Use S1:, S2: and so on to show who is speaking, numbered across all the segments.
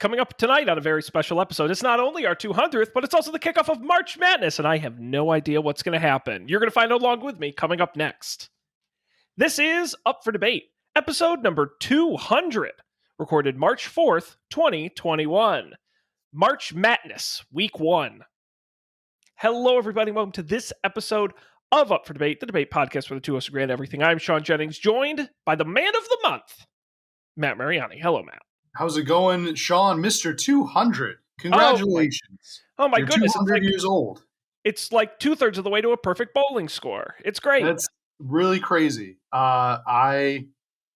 S1: Coming up tonight on a very special episode, it's not only our 200th, but it's also the kickoff of March Madness, and I have no idea what's going to happen. You're going to find out along with me coming up next. This is Up for Debate, episode number 200, recorded March 4th, 2021. March Matt-ness, week 1. Hello, everybody. Welcome to this episode of Up for Debate, the debate podcast for the two of us who grant everything. I'm Sean Jennings, joined by the man of the month, Matt Mariani. Hello, Matt.
S2: How's it going, Sean? Mr. 200. Congratulations.
S1: Oh my
S2: You're
S1: goodness.
S2: 200 years old.
S1: It's like 2/3 of the way to a perfect bowling score. It's great.
S2: That's really crazy. I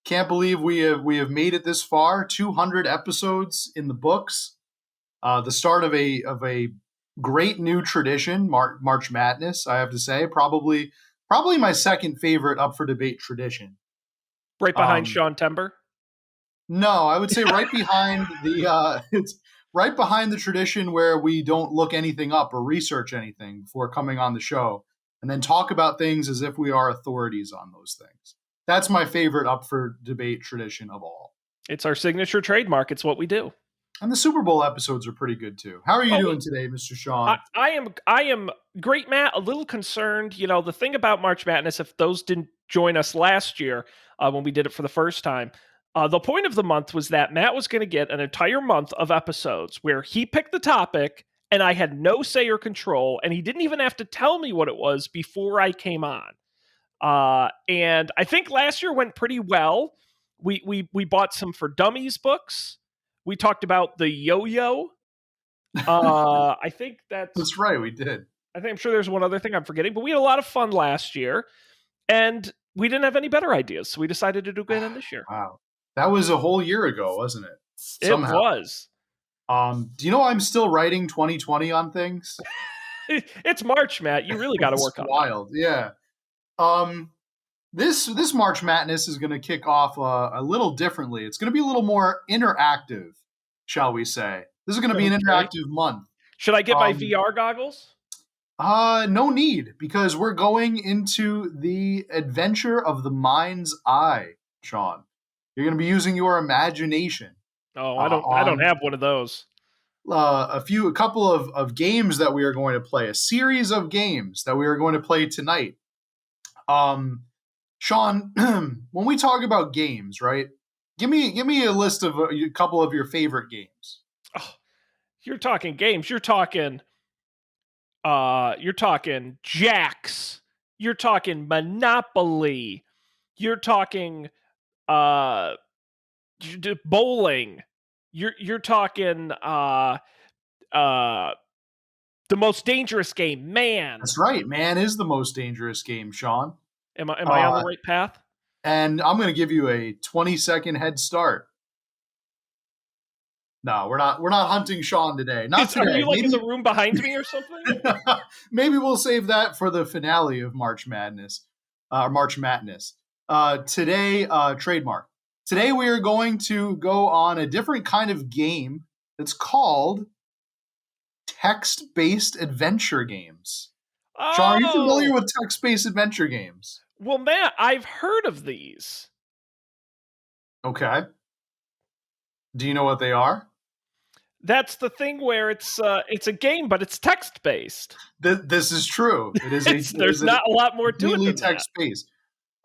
S2: can't believe we have made it this far. 200 episodes in the books. The start of a great new tradition, March Madness, I have to say. Probably my second favorite Up for Debate tradition.
S1: Right behind Sean Tember?
S2: No, I would say right behind it's right behind the tradition where we don't look anything up or research anything before coming on the show and then talk about things as if we are authorities on those things. That's my favorite Up for Debate tradition of all.
S1: It's our signature trademark. It's what we do.
S2: And the Super Bowl episodes are pretty good too. How are you doing today, Mr. Sean?
S1: I am great, Matt. A little concerned. You know, the thing about March Madness, if those didn't join us last year when we did it for the first time, the point of the month was that Matt was going to get an entire month of episodes where he picked the topic and I had no say or control, and he didn't even have to tell me what it was before I came on. And I think last year went pretty well. We bought some For Dummies books. We talked about the yo-yo. I think
S2: that's right. We did.
S1: I'm sure there's one other thing I'm forgetting, but we had a lot of fun last year, and we didn't have any better ideas, so we decided to do it again this year.
S2: Wow. That was a whole year ago, wasn't it?
S1: Somehow. It was.
S2: Do you know I'm still writing 2020 on things?
S1: It's March, Matt. You really got to work on it.
S2: Wild, yeah. This March Madness is going to kick off a little differently. It's going to be a little more interactive, shall we say. This is going to be an interactive month.
S1: Should I get my VR goggles?
S2: No need, because we're going into the adventure of the mind's eye, Sean. You're going to be using your imagination.
S1: Oh, I don't have one of those.
S2: A couple of games that we are going to play, a series of games that we are going to play tonight. Sean, when we talk about games, right? Give me a list of a couple of your favorite games.
S1: Oh, you're talking games. You're talking Jacks. You're talking Monopoly. You're talking bowling. You're talking the most dangerous game, Man.
S2: That's right. Man is the most dangerous game, Sean.
S1: Am I on the right path?
S2: And I'm going to give you a 20-second head start. No, we're not hunting Sean today. Not today.
S1: Are you like in the room behind me or something?
S2: Maybe we'll save that for the finale of March Madness. March Matt-ness. Today, trademark. Today we are going to go on a different kind of game that's called text-based adventure games.
S1: Oh.
S2: Sean, are you familiar with text-based adventure games?
S1: Well, Matt, I've heard of these.
S2: Okay. Do you know what they are?
S1: That's the thing where it's a game, but it's text-based.
S2: This is true. It is.
S1: There's not a lot more to it than
S2: text-based.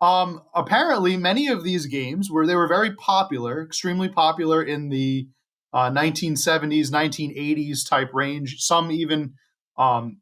S2: Apparently, many of these games they were very popular, extremely popular in the 1970s, 1980s type range. Some even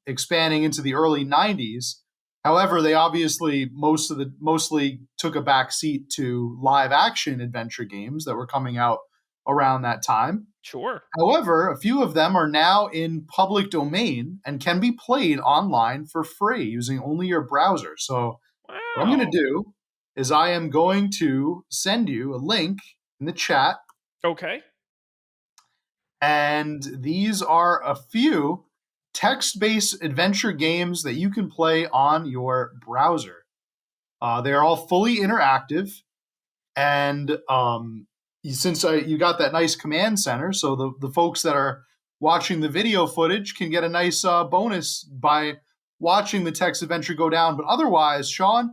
S2: expanding into the early 90s. However, they obviously mostly took a back seat to live action adventure games that were coming out around that time.
S1: Sure.
S2: However, a few of them are now in public domain and can be played online for free using only your browser. So what I'm going to do is I am going to send you a link in the chat.
S1: Okay.
S2: And these are a few text-based adventure games that you can play on your browser. They are all fully interactive, and since you got that nice command center, so the folks that are watching the video footage can get a nice bonus by watching the text adventure go down. But otherwise, Sean,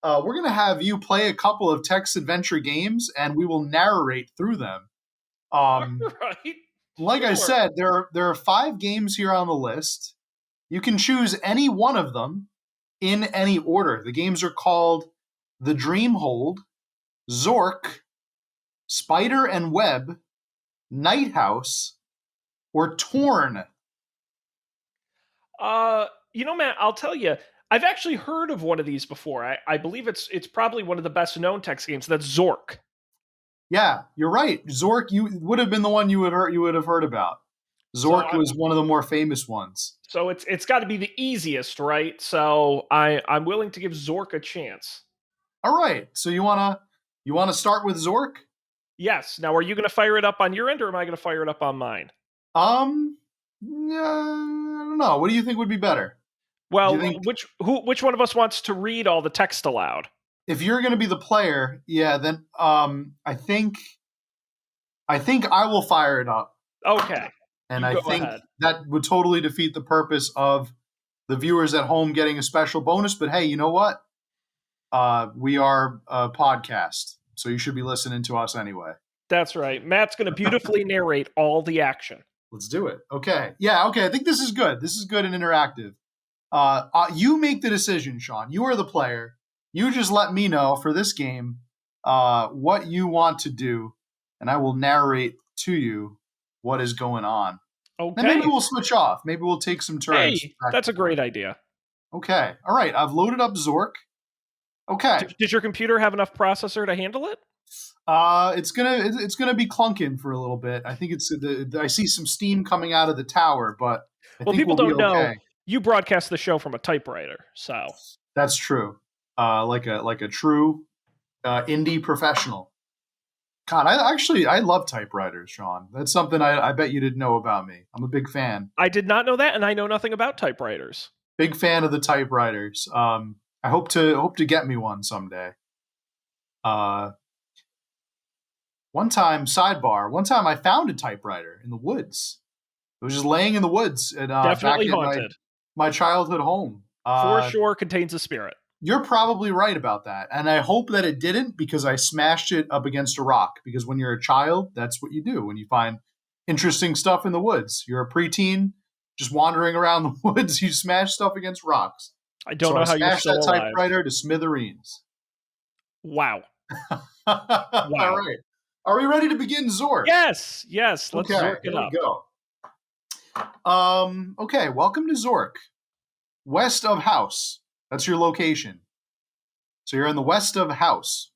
S2: we're going to have you play a couple of text adventure games, and we will narrate through them.
S1: Right.
S2: like I
S1: Sure.
S2: said, there are 5 games here on the list. You can choose any one of them in any order. The games are called The Dream Hold, Zork, Spider and Web, Night House, or Torn.
S1: Matt, I'll tell you, I've actually heard of one of these before. I believe it's probably one of the best known text games. That's Zork.
S2: Yeah, you're right. Zork, you would have been the one you would have heard about.
S1: So
S2: Zork was one of the more famous ones.
S1: it's got to be the easiest, right? So I'm willing to give Zork a chance.
S2: All right. So you wanna start with Zork?
S1: Yes. Now, are you going to fire it up on your end, or am I going to fire it up on mine?
S2: Yeah, I don't know. What do you think would be better? Do you
S1: Well,
S2: think
S1: which one of us wants to read all the text aloud?
S2: if you're going to be the player, yeah, then I think I will fire it up,
S1: Okay,
S2: and
S1: you
S2: I
S1: go
S2: think
S1: ahead.
S2: that would totally defeat the purpose of the viewers at home getting a special bonus. But hey, you know what? We are a podcast, so you should be listening to us anyway.
S1: That's right. Matt's going to beautifully narrate all the action.
S2: Let's do it. Okay. Yeah. Okay. I think this is good. This is good and interactive. You make the decision, Sean. You are the player. You just let me know for this game what you want to do, and I will narrate to you what is going on. Then maybe
S1: Okay.
S2: we'll switch off. Maybe we'll take some turns.
S1: Hey,
S2: Back
S1: that's
S2: and
S1: a
S2: forth.
S1: great idea.
S2: Okay. All right. I've loaded up Zork. Okay.
S1: Does your computer have enough processor to handle it?
S2: It's gonna be clunking for a little bit. I think I see some steam coming out of the tower, but I
S1: Well,
S2: think
S1: people
S2: we'll be
S1: don't know
S2: okay.
S1: you broadcast the show from a typewriter, so
S2: That's true. Like a true indie professional. God, I love typewriters, Sean. That's something I bet you didn't know about me. I'm a big fan.
S1: I did not know that, and I know nothing about typewriters.
S2: Big fan of the typewriters. I hope to get me one someday. Uh, one time, sidebar. One time, I found a typewriter in the woods. It was just laying in the woods at back
S1: Definitely
S2: at my
S1: haunted.
S2: my childhood home.
S1: For sure contains a spirit.
S2: You're probably right about that. And I hope that it didn't because I smashed it up against a rock. Because when you're a child, that's what you do when you find interesting stuff in the woods. You're a preteen, just wandering around the woods, you smash stuff against rocks.
S1: I don't
S2: So
S1: know
S2: I
S1: how you're
S2: smashed that
S1: still alive.
S2: typewriter to smithereens.
S1: Wow.
S2: All
S1: Wow.
S2: right. Are we ready to begin Zork?
S1: Yes, let's
S2: Okay,
S1: Zork it
S2: here we
S1: up.
S2: go. Okay, welcome to Zork. West of House. That's your location. So you're in the west of House.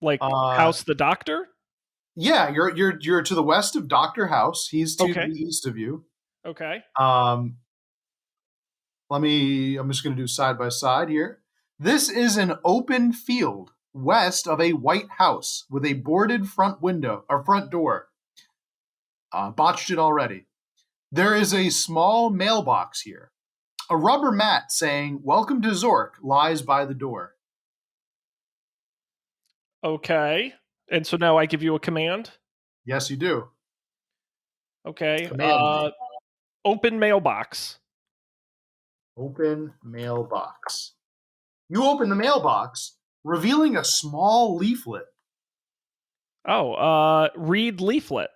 S1: Like
S2: Uh,
S1: House the Doctor?
S2: yeah, you're to the west of Doctor House. He's to
S1: Okay.
S2: the east of you.
S1: Okay.
S2: Um, I'm just going to do side by side here. This is an open field west of a white house with a boarded front window or front door. Botched it already. There is a small mailbox here. A rubber mat saying "Welcome to Zork" lies by the door.
S1: Okay. And so now I give you a command.
S2: Yes, you do.
S1: Okay.
S2: Command me.
S1: Open mailbox.
S2: Open mailbox. You open the mailbox, revealing a small leaflet.
S1: Oh, read leaflet.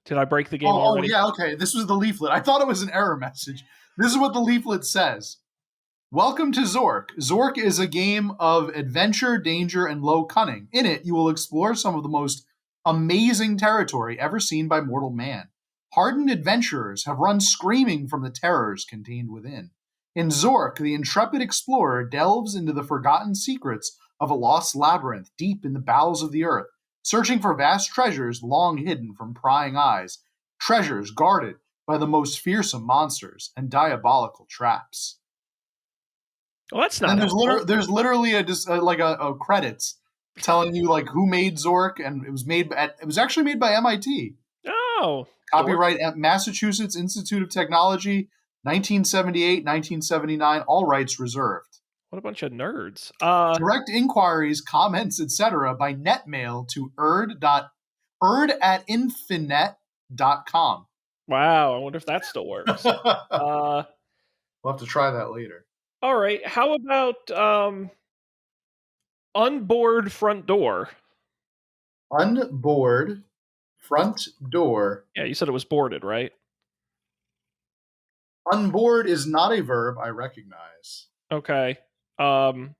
S1: Did I break the game
S2: Oh,
S1: already?
S2: yeah, okay. This was the leaflet. I thought it was an error message. This is what the leaflet says. Welcome to Zork. Zork is a game of adventure, danger, and low cunning. In it, you will explore some of the most amazing territory ever seen by mortal man. Hardened adventurers have run screaming from the terrors contained within. In Zork, the intrepid explorer delves into the forgotten secrets of a lost labyrinth deep in the bowels of the earth, searching for vast treasures long hidden from prying eyes, treasures guarded by the most fearsome monsters and diabolical traps.
S1: Well, that's
S2: And then
S1: not helpful.
S2: there's literally a credits telling you like who made Zork, and it was actually made by MIT.
S1: Oh, dork.
S2: Copyright at Massachusetts Institute of Technology, 1978, 1979, all rights reserved.
S1: What a bunch of nerds.
S2: Direct inquiries, comments, etc. by netmail to erd@infinet.com.
S1: Wow. I wonder if that still works.
S2: We'll have to try that later.
S1: All right. How about Unboard front door.
S2: Unboard front door.
S1: Yeah, you said it was boarded, right?
S2: Unboard is not a verb I recognize.
S1: Okay. Um,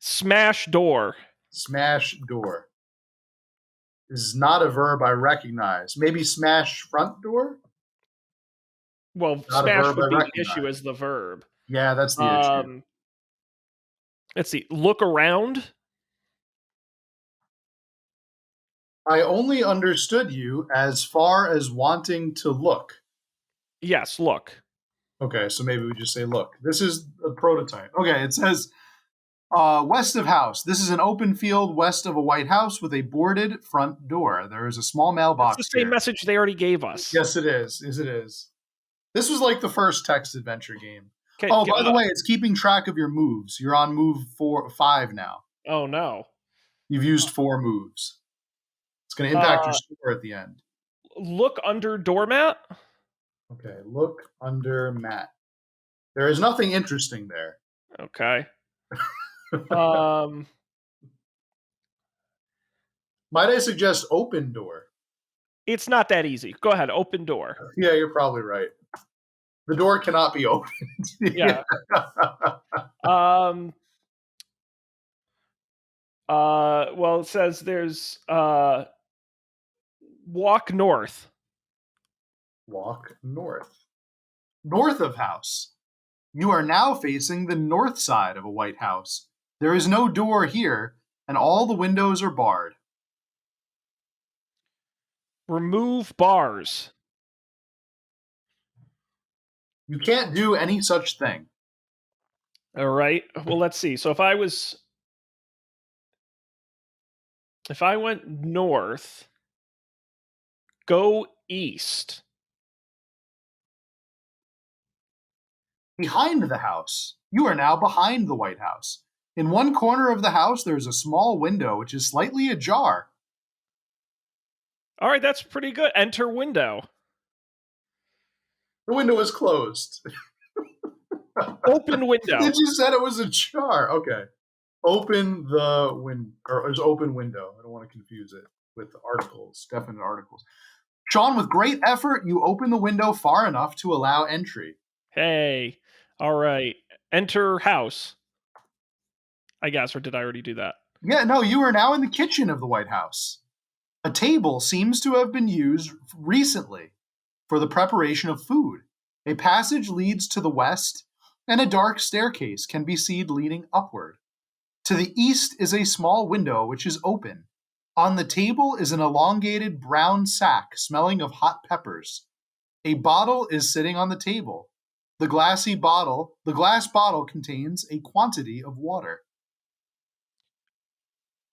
S1: Smash door.
S2: Smash door is not a verb I recognize. Maybe smash front door?
S1: Well,
S2: Not a
S1: smash
S2: verb I
S1: would be the issue
S2: recognize.
S1: as the verb.
S2: Yeah, that's the issue.
S1: Um, let's see. Look around.
S2: I only understood you as far as wanting to look.
S1: Yes, look.
S2: Okay, so maybe we just say look. This is a prototype. Okay, it says west of house. This is an open field west of a White House with a boarded front door. There is a small
S1: That's the
S2: mailbox
S1: same
S2: here.
S1: message they already gave us.
S2: Yes, it is. Yes, it is. This was like the first text adventure game.
S1: Okay.
S2: Oh, by the way, it's keeping track of your moves. You're on move 5 now.
S1: Oh no.
S2: You've used 4 moves. It's going to impact your
S1: Uh,
S2: score at the end.
S1: look under doormat.
S2: Okay, look under mat. There is nothing interesting there.
S1: Okay. Um,
S2: Might I suggest open door?
S1: it's not that easy. Go ahead. Open door.
S2: Yeah, you're probably right. The door cannot be opened.
S1: Yeah. Um. Well, it says there's walk north.
S2: Walk north. North of house. You are now facing the north side of a White House. There is no door here, and all the windows are barred.
S1: Remove bars.
S2: You can't do any such thing.
S1: All right. Well, let's see. So if I went north, go east.
S2: Behind the house. You are now behind the White House. In one corner of the house, there is a small window which is slightly ajar.
S1: All right, that's pretty good. Enter window.
S2: The window is closed.
S1: Open window.
S2: Did you said it was ajar? Okay. Open the window, or is open window. I don't want to confuse it with articles, definite articles. Sean, with great effort, you open the window far enough to allow entry.
S1: Hey. All right. Enter house. I guess, or did I already do that?
S2: Yeah, no, you are now in the kitchen of the White House. A table seems to have been used recently for the preparation of food. A passage leads to the west, and a dark staircase can be seen leading upward. To the east is a small window which is open. On the table is an elongated brown sack smelling of hot peppers. A bottle is sitting on the table. The glass bottle contains a quantity of water.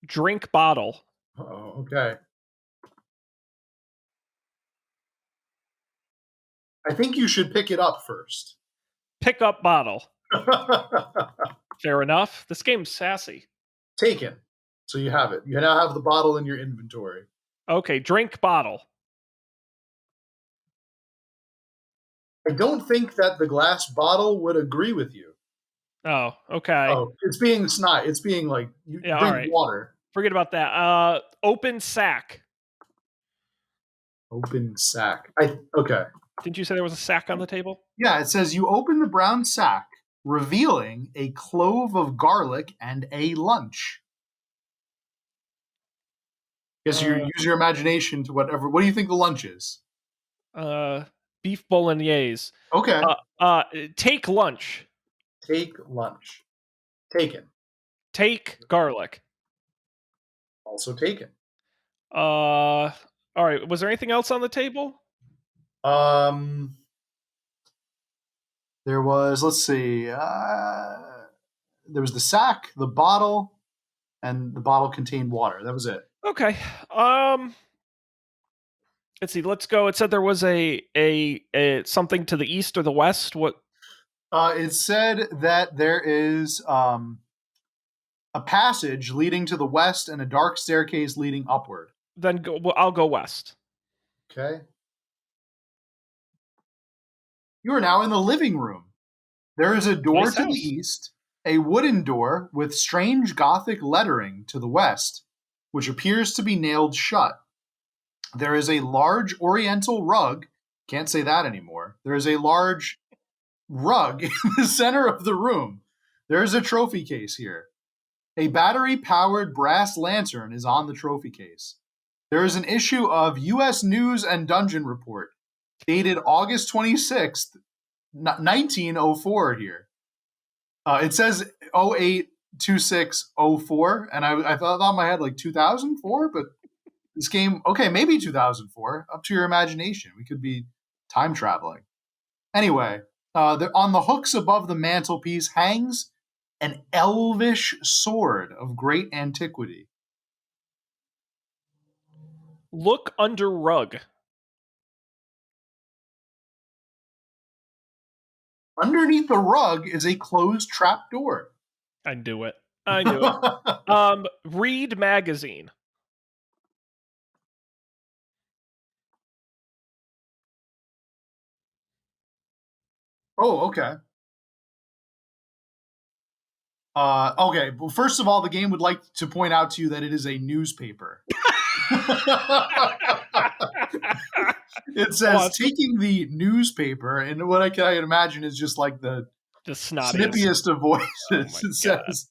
S1: Drink bottle.
S2: Oh, okay. I think you should pick it up first.
S1: Pick up bottle. Fair enough. This game's sassy.
S2: Taken. So you have it. You now have the bottle in your inventory.
S1: Okay, drink bottle.
S2: I don't think that the glass bottle would agree with you.
S1: Oh, okay.
S2: Oh, it's being snide. It's being like you
S1: Yeah,
S2: drink
S1: all right.
S2: water.
S1: Forget about that. Open sack.
S2: Open sack. Okay.
S1: Didn't you say there was a sack on the table?
S2: Yeah, it says you open the brown sack, revealing a clove of garlic and a lunch. Guess you use your imagination to whatever. What do you think the lunch is?
S1: Beef bolognese.
S2: Okay.
S1: Take lunch.
S2: Take lunch. Taken.
S1: Take garlic.
S2: Also taken.
S1: All right. Was there anything else on the table?
S2: There was, let's see, there was the sack, the bottle, and the bottle contained water. That was it.
S1: Okay. Let's see. Let's go. It said there was a something to the east or the west. What?
S2: It said that there is a passage leading to the west and a dark staircase leading upward.
S1: Then go. Well, I'll go west.
S2: Okay. You are now in the living room. There is a door
S1: Nice
S2: to
S1: house.
S2: the east a wooden door with strange Gothic lettering to the west, which appears to be nailed shut. There is a large oriental rug. Can't say that anymore. There is a large rug in the center of the room. There is a trophy case here. A battery-powered brass lantern is on the trophy case. There is an issue of U.S. News and Dungeon Report, dated August 26th, 1904 here. It says 082604, and I thought in my head like 2004, but this game, okay, maybe 2004. Up to your imagination. We could be time traveling. Anyway, on the hooks above the mantelpiece hangs an elvish sword of great antiquity.
S1: Look under rug.
S2: Underneath the rug is a closed trap door.
S1: I knew it. I knew it. Read magazine.
S2: Oh, okay. Okay. Well, first of all, the game would like to point out to you that it is a newspaper. It says taking the newspaper, and what I can imagine is just like the snippiest of voices. It says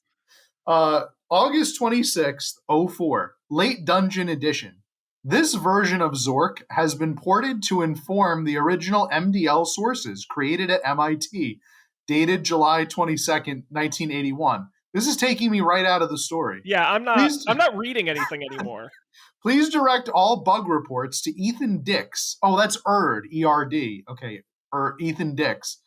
S2: August 26th, 04, Late Dungeon Edition. This version of Zork has been ported to inform the original MDL sources created at MIT, dated July 22nd, 1981. This is taking me right out of the story.
S1: Yeah, I'm not reading anything anymore.
S2: Please direct all bug reports to Ethan Dix. Oh, that's Erd, E-R-D. Okay, or Ethan Dix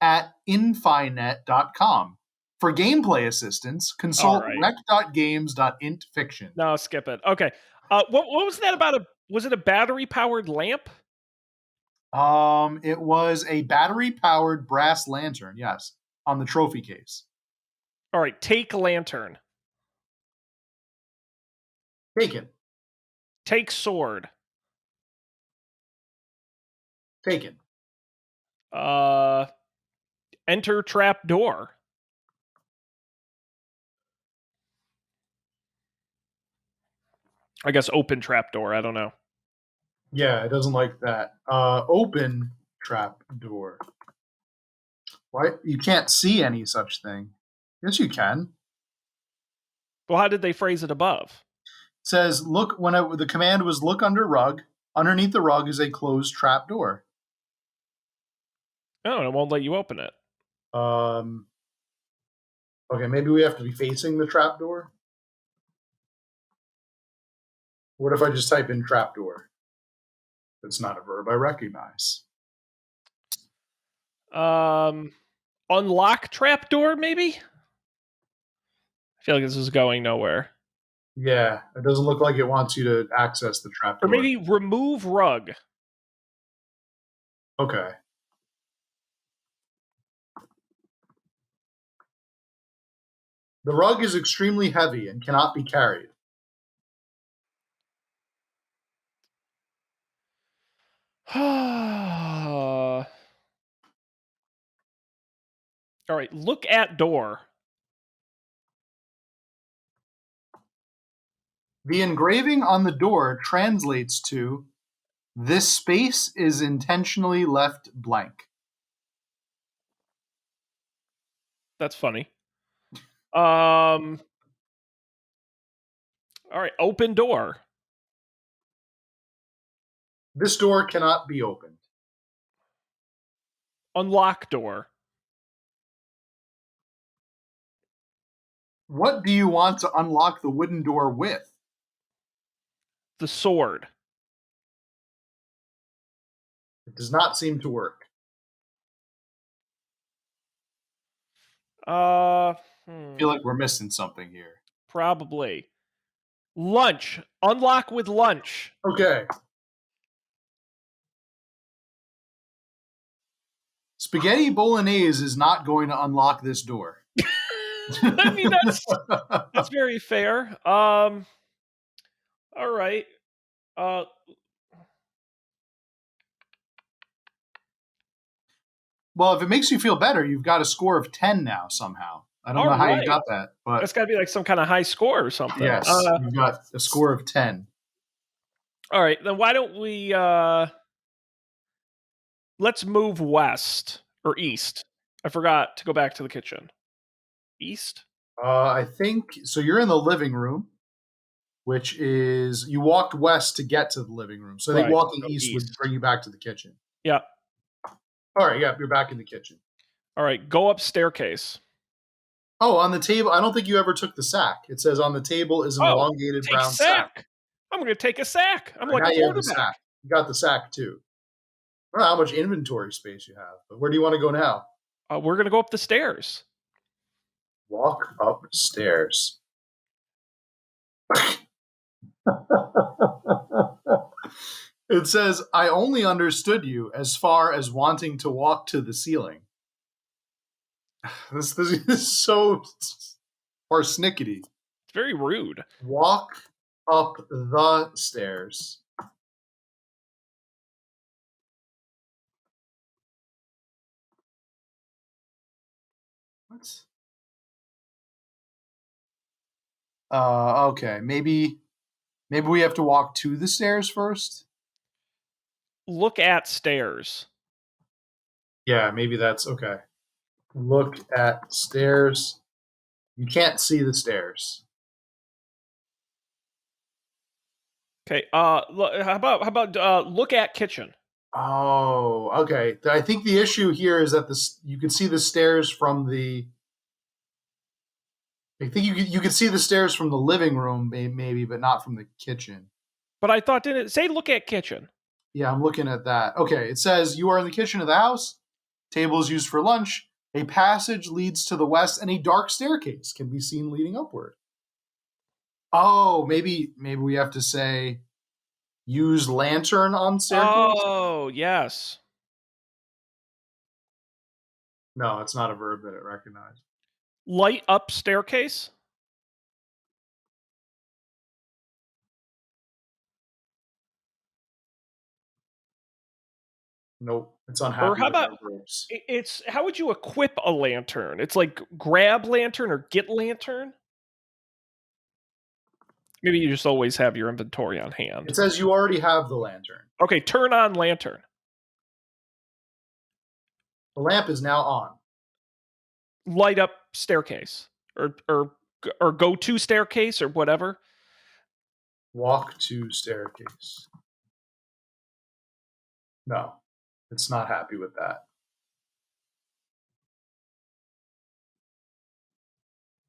S2: at infinet.com. For gameplay assistance, consult rec.games.intfiction.
S1: No, skip it. Okay. What was that about? Was it a battery-powered lamp?
S2: It was a battery-powered brass lantern, yes, on the trophy case.
S1: All right, take lantern.
S2: Taken.
S1: Take sword.
S2: Taken.
S1: Enter trap door. I guess open trap door. I don't know.
S2: Yeah, it doesn't like that. Open trap door. What? You can't see any such thing. Yes, you can.
S1: Well, how did they phrase it above?
S2: It says, look, the command was look under rug. Underneath the rug is a closed trap door.
S1: Oh, it won't let you open it.
S2: Okay, maybe we have to be facing the trap door. What if I just type in trap door? That's not a verb I recognize.
S1: Unlock trap door, maybe? I feel like this is going nowhere.
S2: Yeah, it doesn't look like it wants you to access the trap door.
S1: Or maybe remove rug.
S2: Okay. The rug is extremely heavy and cannot be carried.
S1: All right, look at door.
S2: The engraving on the door translates to, this space is intentionally left blank.
S1: That's funny. All right, open door.
S2: This door cannot be opened.
S1: Unlock door.
S2: What do you want to unlock the wooden door with?
S1: The sword.
S2: It does not seem to work. I feel like we're missing something here.
S1: Probably. Lunch. Unlock with lunch.
S2: Okay. Spaghetti bolognese is not going to unlock this door.
S1: I mean, that's very fair. All right.
S2: Well, if it makes you feel better, you've got a score of 10 now somehow. I don't
S1: All
S2: know how you
S1: right.
S2: got that, but
S1: That's got to be like some kind of high score or something.
S2: yes, you've got a score of 10.
S1: All right, then why don't we let's move west or east. I forgot to go back to the kitchen. East?
S2: I think so. You're in the living room, which is you walked west to get to the living room. So I think
S1: Right.
S2: walking
S1: So
S2: east would bring
S1: east.
S2: you back to the kitchen.
S1: Yeah.
S2: All right, yeah, you're back in the kitchen.
S1: All right, go up staircase.
S2: Oh, on the table, I don't think you ever took the sack. It says on the table is an
S1: Oh,
S2: elongated
S1: take
S2: brown sack.
S1: sack. I'm going to take a sack. I'm
S2: All right,
S1: like
S2: now
S1: a
S2: you have the
S1: quarterback.
S2: sack. You got the sack too. I don't know how much inventory space you have, but where do you want to go now?
S1: We're going to go up the stairs.
S2: Walk upstairs. It says, I only understood you as far as wanting to walk to the ceiling. This is so parsnickety.
S1: It's very rude.
S2: Walk up the stairs. What? Okay. Maybe we have to walk to the stairs first.
S1: Look at stairs.
S2: Yeah, maybe that's okay. Look at stairs. You can't see the stairs.
S1: Okay. How about look at kitchen?
S2: Oh, okay. I think the issue here is that this you can see the stairs from the. I think you could see the stairs from the living room, maybe, but not from the kitchen.
S1: But I thought, didn't it say look at kitchen?
S2: Yeah, I'm looking at that. Okay, it says you are in the kitchen of the house. Table is used for lunch. A passage leads to the west, and a dark staircase can be seen leading upward. Oh, maybe we have to say use lantern on staircase.
S1: Oh, yes.
S2: No, it's not a verb that it recognized.
S1: Light up staircase?
S2: Nope, it's
S1: Or
S2: unhappy
S1: how
S2: with
S1: about
S2: our verbs.
S1: it's how would you equip a lantern? It's like grab lantern or get lantern? Maybe you just always have your inventory on hand.
S2: It says you already have the lantern.
S1: Okay, turn on lantern.
S2: The lamp is now on.
S1: Light up staircase. Or go to staircase or whatever.
S2: Walk to staircase. No, it's not happy with that.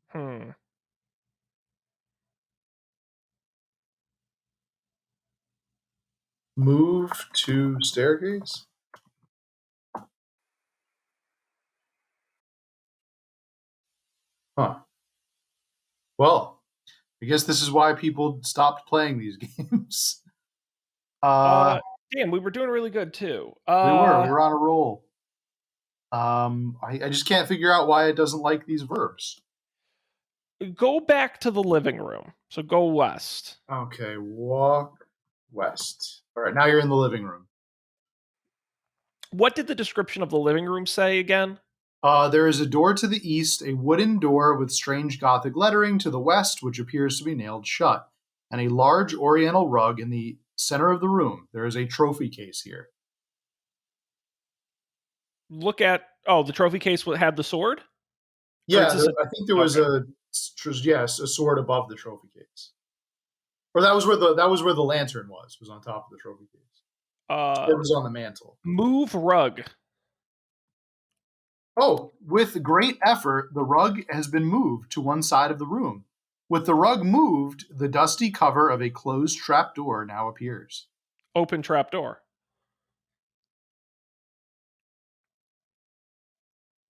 S1: Hmm.
S2: Move to staircase? Huh. Well, I guess this is why people stopped playing these games.
S1: Uh damn, we were doing really good too.
S2: We were on a roll. I just can't figure out why it doesn't like these verbs.
S1: Go back to the living room. So go west.
S2: Okay, walk west. All right, now you're in the living room.
S1: What did the description of the living room say again?
S2: There is a door to the east, a wooden door with strange Gothic lettering to the west, which appears to be nailed shut, and a large oriental rug in the center of the room. There is a trophy case here.
S1: Look at the trophy case had the sword?
S2: Yeah,
S1: This
S2: I think there was a sword above the trophy case, or that was where the lantern was on top of the trophy case. Sword was on the mantle.
S1: Move rug.
S2: Oh, with great effort, the rug has been moved to one side of the room. With the rug moved, the dusty cover of a closed trapdoor now appears.
S1: Open trap door.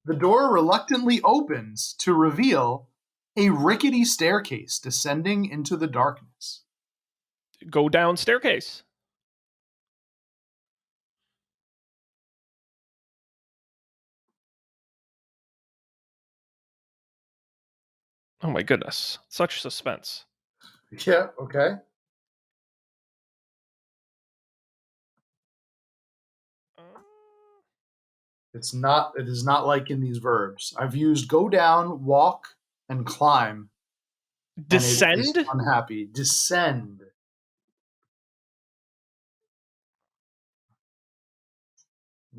S2: The door reluctantly opens to reveal a rickety staircase descending into the darkness.
S1: Go down staircase. Oh my goodness. Such suspense.
S2: Yeah, okay. It's not. It is not like in these verbs. I've used go down, walk, and climb, and it is
S1: Descend
S2: unhappy. Descend.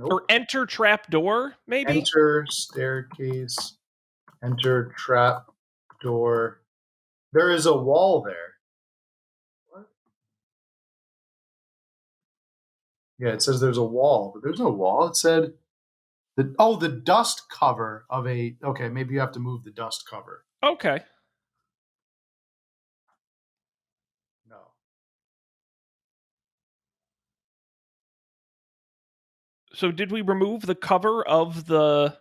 S1: or
S2: Nope.
S1: enter trap door, maybe?
S2: Enter staircase. Enter trap door. There is a wall there. What? Yeah, it says there's a wall, but there's no wall. It said the dust cover of a. Okay, maybe you have to move the dust cover.
S1: Okay.
S2: No.
S1: So did we remove the cover of the...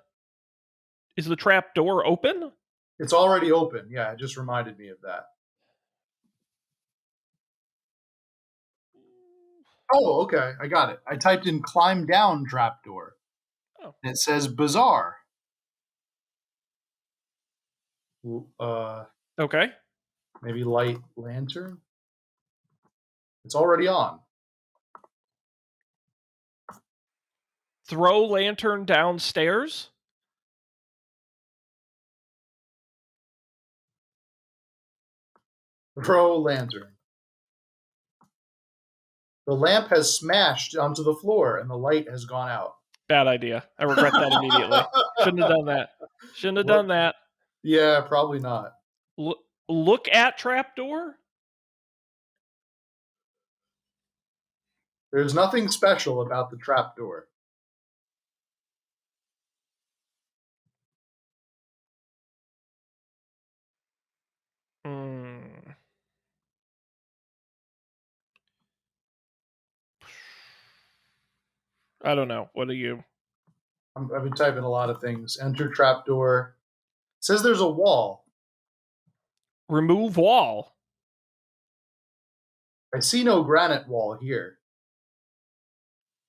S1: Is the trap door open?
S2: It's already open. Yeah, it just reminded me of that. Oh, okay. I got it. I typed in climb down trapdoor.
S1: Oh.
S2: And it says bizarre.
S1: Okay.
S2: Maybe light lantern. It's already on.
S1: Throw lantern downstairs?
S2: Throw lantern. The lamp has smashed onto the floor and the light has gone out.
S1: Bad idea. I regret that immediately. Shouldn't have done that. Shouldn't have done that.
S2: Yeah, probably not.
S1: Look at trapdoor?
S2: There's nothing special about the trapdoor.
S1: I don't know. What are you...
S2: I've been typing a lot of things. Enter trapdoor. It says there's a wall.
S1: Remove wall.
S2: I see no granite wall here.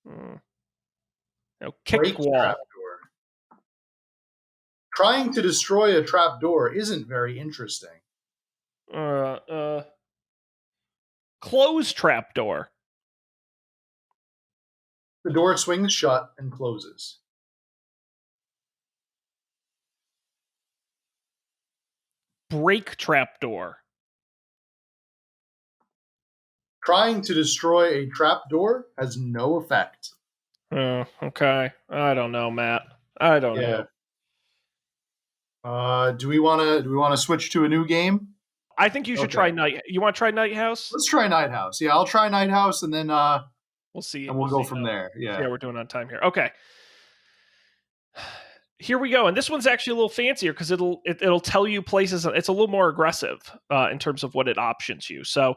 S1: No,
S2: Break
S1: kick wall.
S2: trapdoor. Trying to destroy a trapdoor isn't very interesting.
S1: Close trapdoor.
S2: The door swings shut and closes.
S1: Break trapdoor.
S2: Trying to destroy a trapdoor has no effect.
S1: Okay. I don't know, Matt. I don't know.
S2: Do we want to switch to a new game?
S1: I think you should try night. You want to try Night House?
S2: Let's try Night House. Yeah, I'll try Night House, and then
S1: we'll see.
S2: And we'll go from there. Yeah.
S1: Yeah, we're doing on time here. Okay. Here we go, and this one's actually a little fancier because it'll tell you places. It's a little more aggressive in terms of what it options you. So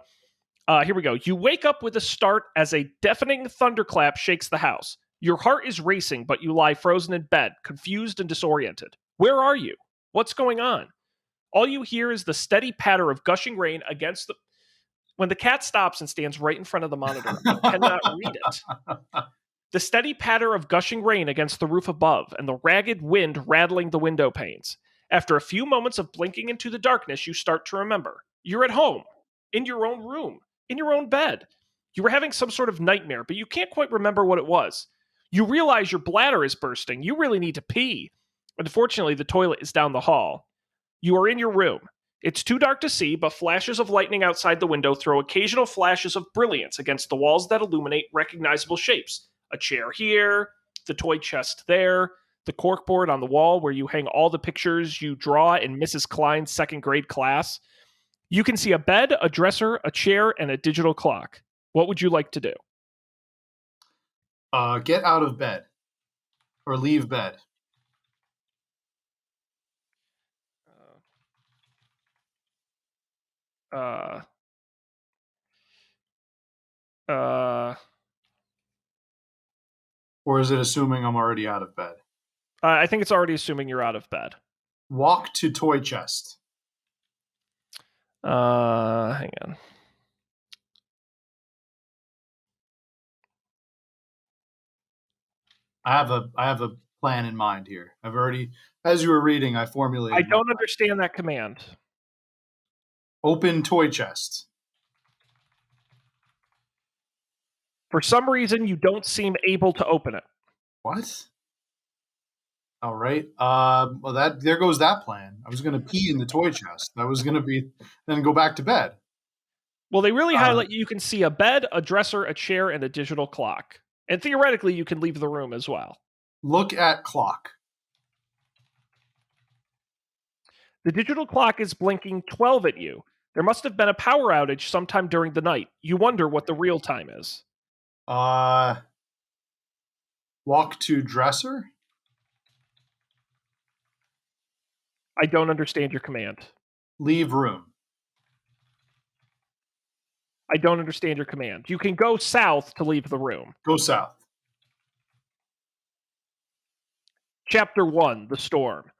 S1: here we go. You wake up with a start as a deafening thunderclap shakes the house. Your heart is racing, but you lie frozen in bed, confused and disoriented. Where are you? What's going on? All you hear is the steady patter of gushing rain against the... When the cat stops and stands right in front of the monitor, you cannot read it. The steady patter of gushing rain against the roof above, and the ragged wind rattling the window panes. After a few moments of blinking into the darkness, you start to remember. You're at home, in your own room, in your own bed. You were having some sort of nightmare, but you can't quite remember what it was. You realize your bladder is bursting. You really need to pee. Unfortunately, the toilet is down the hall. You are in your room. It's too dark to see, but flashes of lightning outside the window throw occasional flashes of brilliance against the walls that illuminate recognizable shapes. A chair here, the toy chest there, the corkboard on the wall where you hang all the pictures you draw in Mrs. Klein's second grade class. You can see a bed, a dresser, a chair, and a digital clock. What would you like to do?
S2: Get out of bed. Or leave bed. Or is it assuming I'm already out of bed?
S1: I think it's already assuming you're out of bed.
S2: Walk to toy chest.
S1: Hang on.
S2: I have a plan in mind here. I've already, as you were reading, I formulated.
S1: I don't understand that command.
S2: Open toy chest.
S1: For some reason, you don't seem able to open it.
S2: What? All right. Well, that there goes that plan. I was going to pee in the toy chest. That was going to be then go back to bed.
S1: Well, they really
S2: Uh,
S1: highlight you can see a bed, a dresser, a chair, and a digital clock. And theoretically, you can leave the room as well.
S2: Look at clock.
S1: The digital clock is blinking 12 at you. There must have been a power outage sometime during the night. You wonder what the real time is.
S2: Uh, walk to dresser.
S1: I don't understand your command.
S2: Leave room.
S1: I don't understand your command. You can go south to leave the room.
S2: Go south.
S1: Chapter 1: The Storm.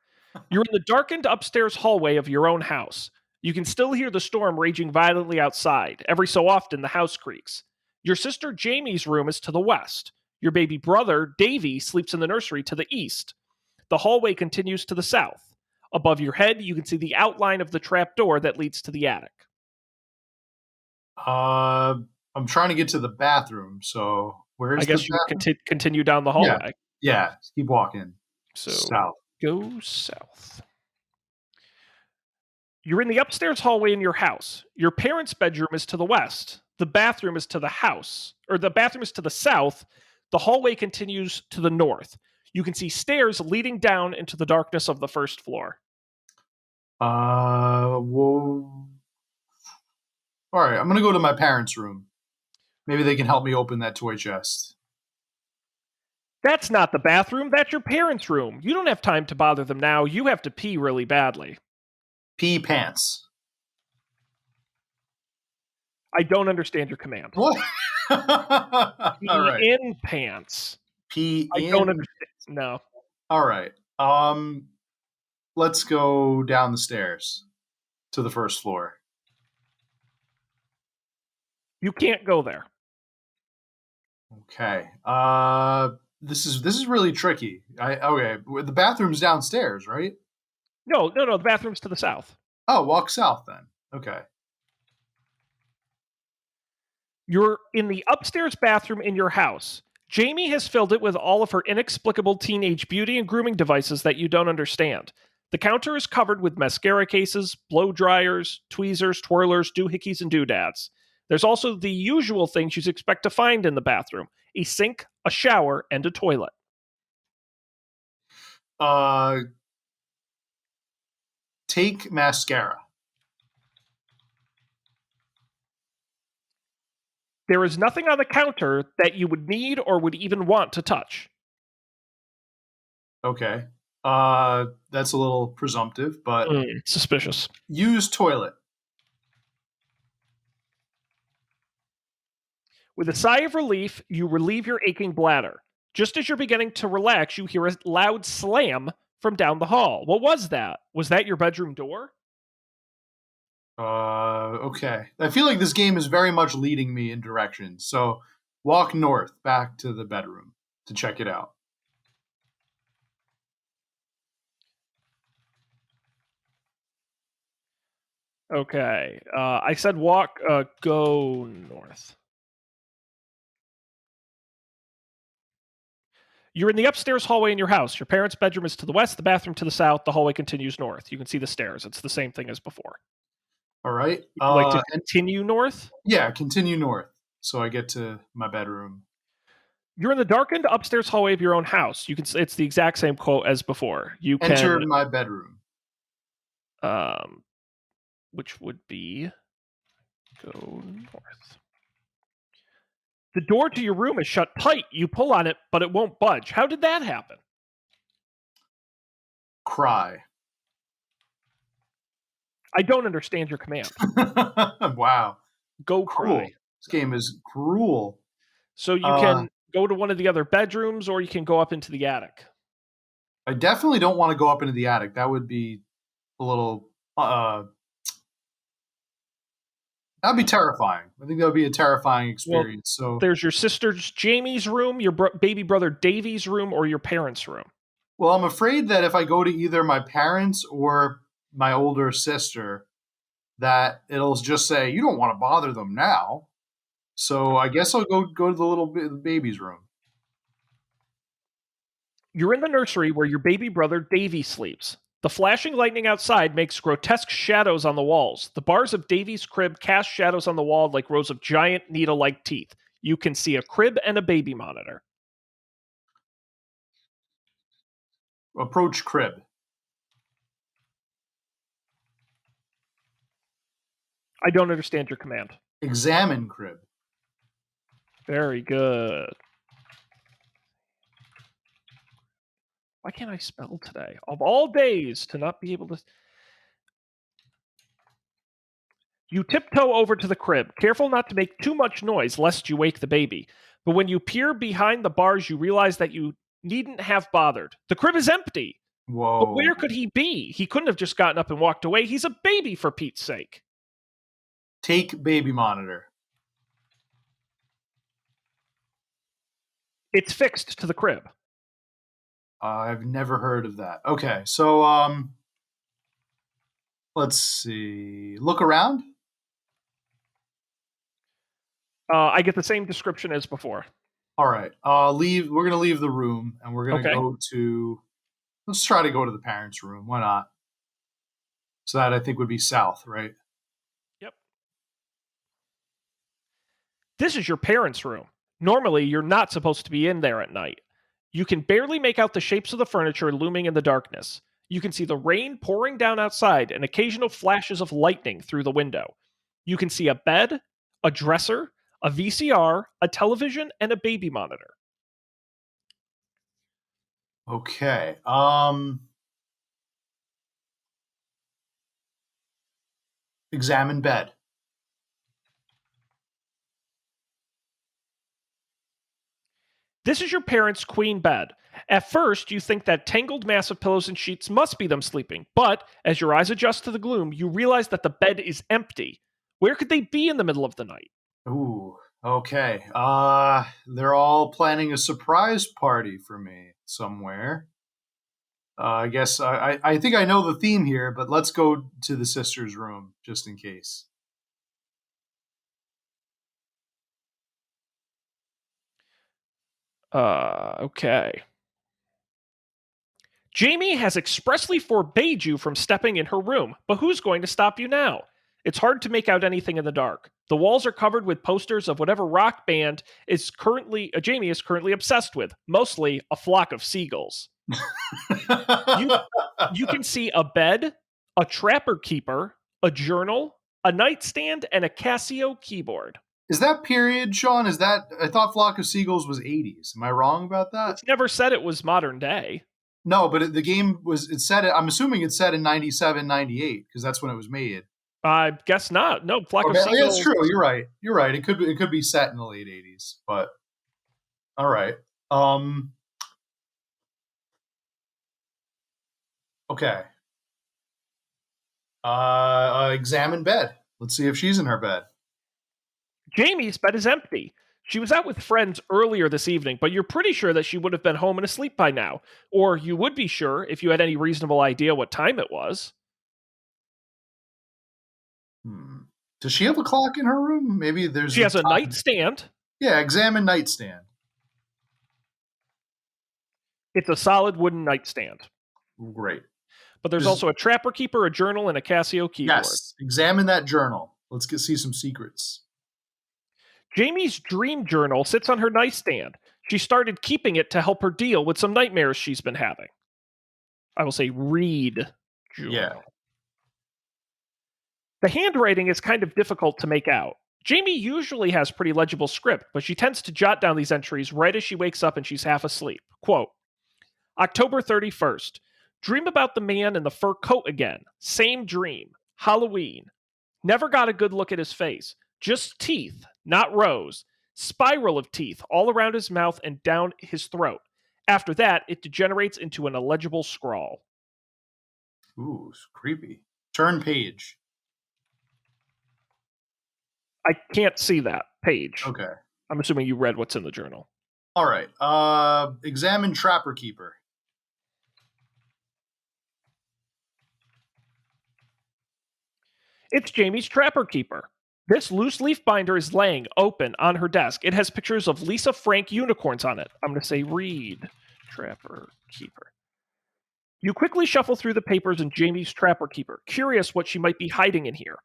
S1: You're in the darkened upstairs hallway of your own house. You can still hear the storm raging violently outside. Every so often, the house creaks. Your sister Jamie's room is to the west. Your baby brother, Davy, sleeps in the nursery to the east. The hallway continues to the south. Above your head, you can see the outline of the trap door that leads to the attic.
S2: I'm trying to get to the bathroom. So
S1: I
S2: where's the
S1: guess you
S2: bathroom?
S1: continue down the
S2: Yeah,
S1: hallway.
S2: yeah. Keep walking
S1: So
S2: south.
S1: go south. You're in the upstairs hallway in your house. Your parents' bedroom is to the west. The bathroom is to the house, or the bathroom is to the south. The hallway continues to the north. You can see stairs leading down into the darkness of the first floor.
S2: Whoa. All right, I'm gonna go to my parents' room. Maybe they can help me open that toy chest.
S1: That's not the bathroom, that's your parents' room. You don't have time to bother them now. You have to pee really badly.
S2: Pee pants.
S1: I don't understand your command.
S2: What? All
S1: Pee
S2: right.
S1: in pants.
S2: Pee
S1: I
S2: in.
S1: don't understand. No.
S2: All right. Let's go down the stairs to the first floor.
S1: You can't go there.
S2: Okay. This is really tricky. Okay. The bathroom's downstairs, right?
S1: No, no, no. The bathroom's to the south.
S2: Oh, walk south then. Okay.
S1: You're in the upstairs bathroom in your house. Jamie has filled it with all of her inexplicable teenage beauty and grooming devices that you don't understand. The counter is covered with mascara cases, blow dryers, tweezers, twirlers, doohickeys, and doodads. There's also the usual things you'd expect to find in the bathroom: a sink, a shower, and a toilet.
S2: Uh, take mascara.
S1: There is nothing on the counter that you would need or would even want to touch.
S2: Okay. That's a little presumptive, but
S1: Suspicious.
S2: use toilet.
S1: With a sigh of relief, you relieve your aching bladder. Just as you're beginning to relax, you hear a loud slam from down the hall. What was that? Was that your bedroom door?
S2: Okay. I feel like this game is very much leading me in directions. So walk north back to the bedroom to check it out.
S1: Okay. I said walk, go north. You're in the upstairs hallway in your house. Your parents' bedroom is to the west, the bathroom to the south. The hallway continues north. You can see the stairs. It's the same thing as before.
S2: All right.
S1: Would you like to continue north?
S2: Yeah, continue north. So I get to my bedroom.
S1: You're in the darkened upstairs hallway of your own house. You can. It's the exact same quote as before. You can
S2: Enter my bedroom.
S1: Which would be go north. The door to your room is shut tight. You pull on it, but it won't budge. How did that happen?
S2: Cry.
S1: I don't understand your command.
S2: Wow.
S1: Go
S2: Cruel.
S1: cry.
S2: This game is cruel.
S1: So you can go to one of the other bedrooms, or you can go up into the attic.
S2: I definitely don't want to go up into the attic. That would be a little that'd be terrifying. I think that would be a terrifying experience. So
S1: There's your sister's Jamie's room, your baby brother Davy's room, or your parents' room.
S2: well, I'm afraid that if I go to either my parents or my older sister, that it'll just say you don't want to bother them now. So I guess I'll go to the little baby's room.
S1: You're in the nursery where your baby brother Davy sleeps. The flashing lightning outside makes grotesque shadows on the walls. The bars of Davy's crib cast shadows on the wall like rows of giant needle-like teeth. You can see a crib and a baby monitor.
S2: Approach crib.
S1: I don't understand your command.
S2: Examine crib.
S1: Very good. Why can't I spell today? Of all days to not be able to. You tiptoe over to the crib, careful not to make too much noise lest you wake the baby. But when you peer behind the bars, you realize that you needn't have bothered. The crib is empty. But
S2: Whoa.
S1: where could he be? He couldn't have just gotten up and walked away. He's a baby, for Pete's sake.
S2: Take baby monitor.
S1: It's fixed to the crib.
S2: I've never heard of that. Okay, so let's see. Look around.
S1: I get the same description as before.
S2: All right. Leave. We're gonna leave the room, and we're gonna
S1: Okay.
S2: go to. Let's try to go to the parents' room. Why not? So that I think would be south, right?
S1: Yep. This is your parents' room. Normally, you're not supposed to be in there at night. You can barely make out the shapes of the furniture looming in the darkness. You can see the rain pouring down outside and occasional flashes of lightning through the window. You can see a bed, a dresser, a VCR, a television, and a baby monitor.
S2: Okay. Examine bed.
S1: This is your parents' queen bed. At first, you think that tangled mass of pillows and sheets must be them sleeping, but as your eyes adjust to the gloom, you realize that the bed is empty. Where could they be in the middle of the night?
S2: Ooh. Okay. They're all planning a surprise party for me somewhere. I guess I think I know the theme here, but let's go to the sister's room just in case.
S1: Okay. Jamie has expressly forbade you from stepping in her room, but who's going to stop you now? It's hard to make out anything in the dark. The walls are covered with posters of whatever rock band Jamie is currently obsessed with, mostly a flock of seagulls. You can see a bed, a trapper keeper, a journal, a nightstand, and a Casio keyboard.
S2: Is that period, Sean? Is that I thought Flock of Seagulls was 80s. Am I wrong about that?
S1: It's never said it was modern day.
S2: No, but the game was it said I'm assuming it's set in 97, 98 because that's when it was made.
S1: I guess not. No, Flock
S2: Okay,
S1: of Seagulls.
S2: yeah, it's true. You're right. You're right. It could be set in the late 80s, but all right. Okay. Examine bed. Let's see if she's in her bed.
S1: Jamie's bed is empty. She was out with friends earlier this evening, but you're pretty sure that she would have been home and asleep by now. Or you would be sure if you had any reasonable idea what time it was.
S2: Does she have a clock in her room? Maybe there's.
S1: She has a nightstand.
S2: Yeah, examine nightstand.
S1: It's a solid wooden nightstand.
S2: Great.
S1: But there's also a trapper keeper, a journal, and a Casio keyboard.
S2: Yes, examine that journal. Let's see some secrets.
S1: Jamie's dream journal sits on her nightstand. She started keeping it to help her deal with some nightmares she's been having. I will say read journal.
S2: Yeah.
S1: The handwriting is kind of difficult to make out. Jamie usually has pretty legible script, but she tends to jot down these entries right as she wakes up and she's half asleep. Quote, October 31st. Dream about the man in the fur coat again. Same dream. Halloween. Never got a good look at his face. Just teeth, not rows. Spiral of teeth all around his mouth and down his throat. After that, it degenerates into an illegible scrawl.
S2: Ooh, it's creepy. Turn page.
S1: I can't see that page.
S2: Okay.
S1: I'm assuming you read what's in the journal.
S2: All right. Examine trapper keeper.
S1: It's Jamie's trapper keeper. This loose leaf binder is laying open on her desk. It has pictures of Lisa Frank unicorns on it. I'm going to say read Trapper Keeper. You quickly shuffle through the papers in Jamie's Trapper Keeper, curious what she might be hiding in here.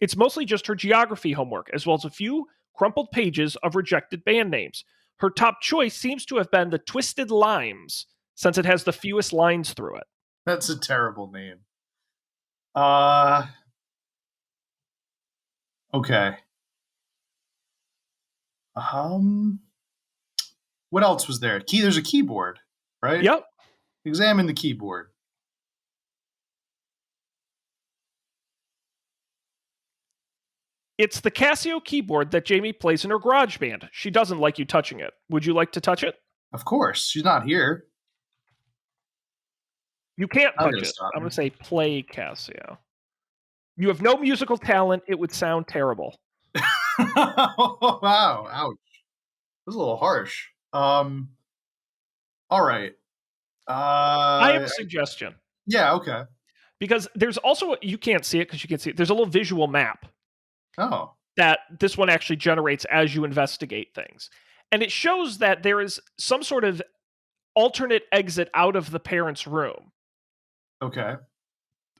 S1: It's mostly just her geography homework, as well as a few crumpled pages of rejected band names. Her top choice seems to have been the Twisted Limes, since it has the fewest lines through it.
S2: That's a terrible name. Okay. What else was there? There's a keyboard, right?
S1: Yep.
S2: Examine the keyboard.
S1: It's the Casio keyboard that Jamie plays in her garage band. She doesn't like you touching it. Would you like to touch it?
S2: Of course, she's not here.
S1: You can't
S2: Not
S1: touch
S2: gonna
S1: it.
S2: stop
S1: I'm
S2: me.
S1: going to say play Casio. You have no musical talent. It would sound terrible.
S2: Wow, ouch. That was a little harsh. All right.
S1: I have a suggestion.
S2: Yeah, okay.
S1: Because there's also, you can't see it because you can see it. There's a little visual map
S2: Oh,
S1: that this one actually generates as you investigate things. And it shows that there is some sort of alternate exit out of the parents' room.
S2: okay.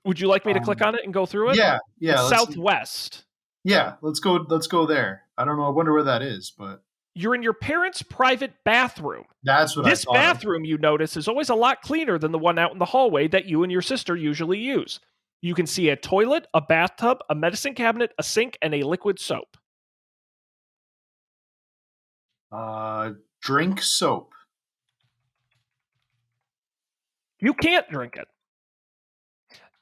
S1: Would you like me to click on it and go through it?
S2: Yeah,
S1: It's southwest.
S2: Yeah, let's go there. I don't know. I wonder where that is, but
S1: You're in your parents' private bathroom.
S2: that's what
S1: This
S2: I thought.
S1: bathroom, you notice, is always a lot cleaner than the one out in the hallway that you and your sister usually use. You can see a toilet, a bathtub, a medicine cabinet, a sink, and a liquid soap.
S2: Drink soap.
S1: You can't drink it.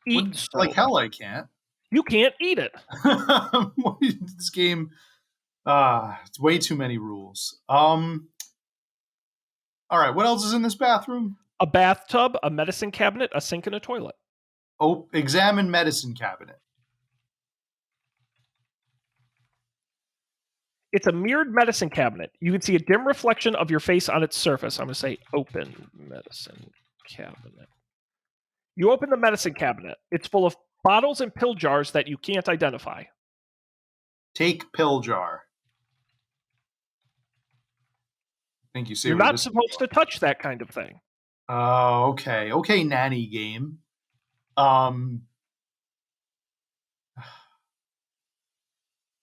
S1: Eat soap.
S2: Like hell, I can't.
S1: You can't eat it.
S2: This game, it's way too many rules. All right, what else is in this bathroom?
S1: A bathtub, a medicine cabinet, a sink, and a toilet.
S2: Oh, examine medicine cabinet.
S1: It's a mirrored medicine cabinet. You can see a dim reflection of your face on its surface. I'm going to say open medicine cabinet. You open the medicine cabinet. It's full of bottles and pill jars that you can't identify.
S2: Take pill jar. I think you see.
S1: You're not supposed to touch that kind of thing.
S2: Oh, okay. Okay, nanny game. All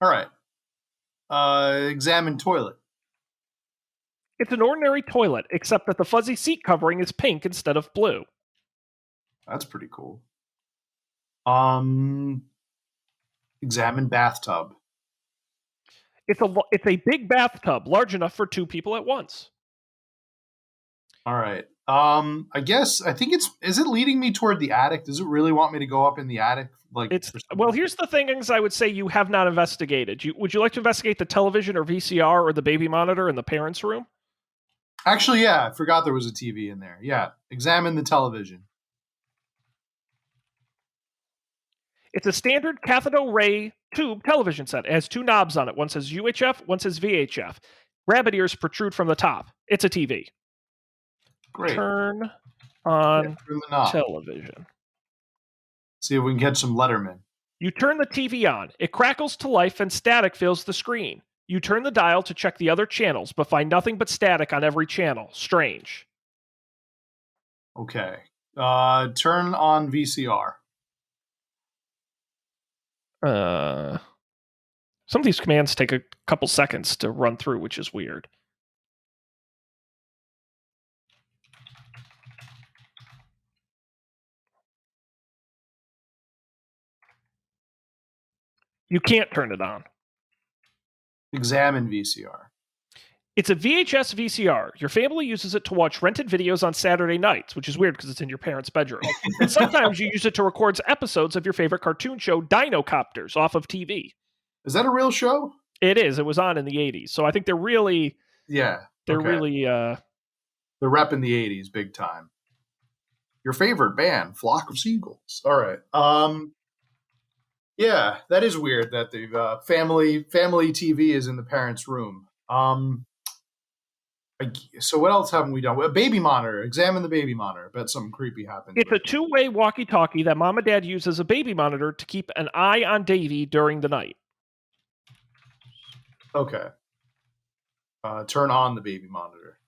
S2: right. Examine toilet.
S1: It's an ordinary toilet, except that the fuzzy seat covering is pink instead of blue.
S2: That's pretty cool. Examine bathtub.
S1: It's a big bathtub, large enough for two people at once.
S2: All right. I think is it leading me toward the attic? Does it really want me to go up in the attic?
S1: Well, here's the things I would say you have not investigated. Would you like to investigate the television or VCR or the baby monitor in the parents' room?
S2: Actually, yeah, I forgot there was a TV in there. Yeah, examine the television.
S1: It's a standard cathode ray tube television set. It has two knobs on it. One says UHF, one says VHF. Rabbit ears protrude from the top. It's a TV.
S2: Great.
S1: Turn on television.
S2: See if we can catch some Letterman.
S1: You turn the TV on. It crackles to life and static fills the screen. You turn the dial to check the other channels, but find nothing but static on every channel. Strange.
S2: Okay. Turn on VCR.
S1: Some of these commands take a couple seconds to run through, which is weird. You can't turn it on.
S2: Examine VCR.
S1: It's a VHS VCR. Your family uses it to watch rented videos on Saturday nights, which is weird because it's in your parents' bedroom. And sometimes you use it to record episodes of your favorite cartoon show, Dino Copters, off of TV.
S2: Is that a real show?
S1: It is. It was on in the 80s. So I think they're really...
S2: Yeah.
S1: They're really...
S2: They're repping the 80s big time. Your favorite band, Flock of Seagulls. All right. Yeah, that is weird that the family TV is in the parents' room. So what else haven't we done? A baby monitor. Examine the baby monitor. Bet something creepy happens.
S1: It's a two-way walkie-talkie that mom and dad use as a baby monitor to keep an eye on Davy during the night.
S2: Okay. Turn on the baby monitor.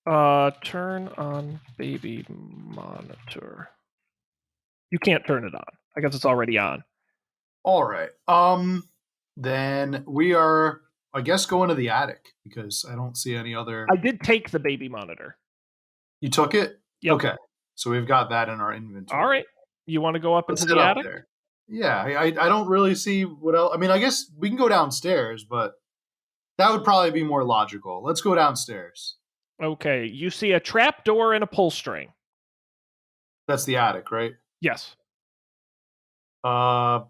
S1: Turn on baby monitor. You can't turn it on. I guess it's already on.
S2: All right. Then we are, I guess, going to the attic because I don't see any other.
S1: I did take the baby monitor.
S2: You took it?
S1: Yep.
S2: Okay. So we've got that in our
S1: All
S2: inventory.
S1: right. You want to go up
S2: Let's
S1: into
S2: head
S1: the
S2: up
S1: attic?
S2: there. Yeah, I don't really see what else. I mean, I guess we can go downstairs, but that would probably be more logical. Let's go downstairs.
S1: Okay. You see a trap door and a pull string.
S2: That's the attic, right?
S1: Yes.
S2: Uh,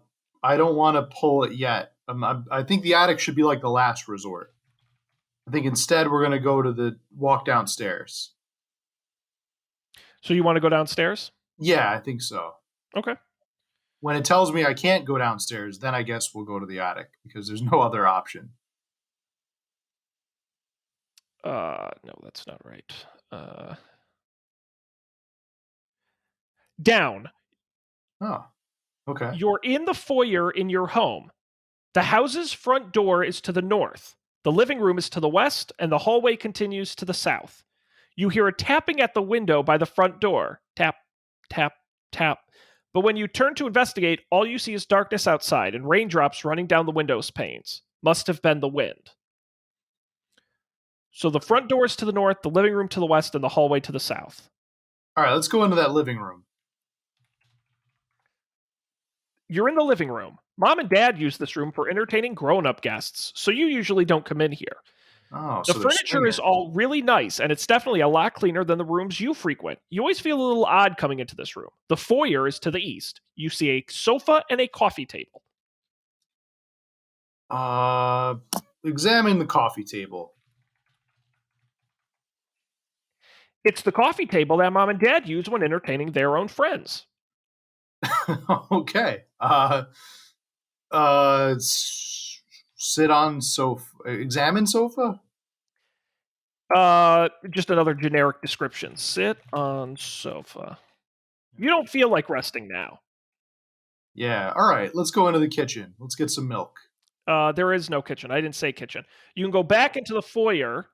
S2: I don't want to pull it yet. I think the attic should be like the last resort. I think instead we're going to go to the walk downstairs.
S1: So you want to go downstairs?
S2: Yeah, I think so.
S1: Okay.
S2: When it tells me I can't go downstairs, then I guess we'll go to the attic because there's no other option.
S1: No, that's not right. Down.
S2: Oh, okay.
S1: You're in the foyer in your home. The house's front door is to the north. The living room is to the west, and the hallway continues to the south. You hear a tapping at the window by the front door. Tap, tap, tap. But when you turn to investigate, all you see is darkness outside and raindrops running down the window's panes. Must have been the wind. So the front door is to the north, the living room to the west, and the hallway to the south.
S2: All right, let's go into that living room.
S1: You're in the living room. Mom and Dad use this room for entertaining grown up guests, so you usually don't come in here.
S2: Oh,
S1: The
S2: so they're
S1: furniture
S2: staying
S1: is
S2: here.
S1: all really nice, and it's definitely a lot cleaner than the rooms you frequent. You always feel a little odd coming into this room. The foyer is to the east. You see a sofa and a coffee table.
S2: Uh, examine the coffee table.
S1: It's the coffee table that Mom and Dad use when entertaining their own friends.
S2: Okay. Sit on sofa. Examine sofa.
S1: Just another generic description. Sit on sofa. You don't feel like resting now.
S2: Yeah. All right. Let's go into the kitchen. Let's get some milk.
S1: There is no kitchen. I didn't say kitchen. You can go back into the foyer,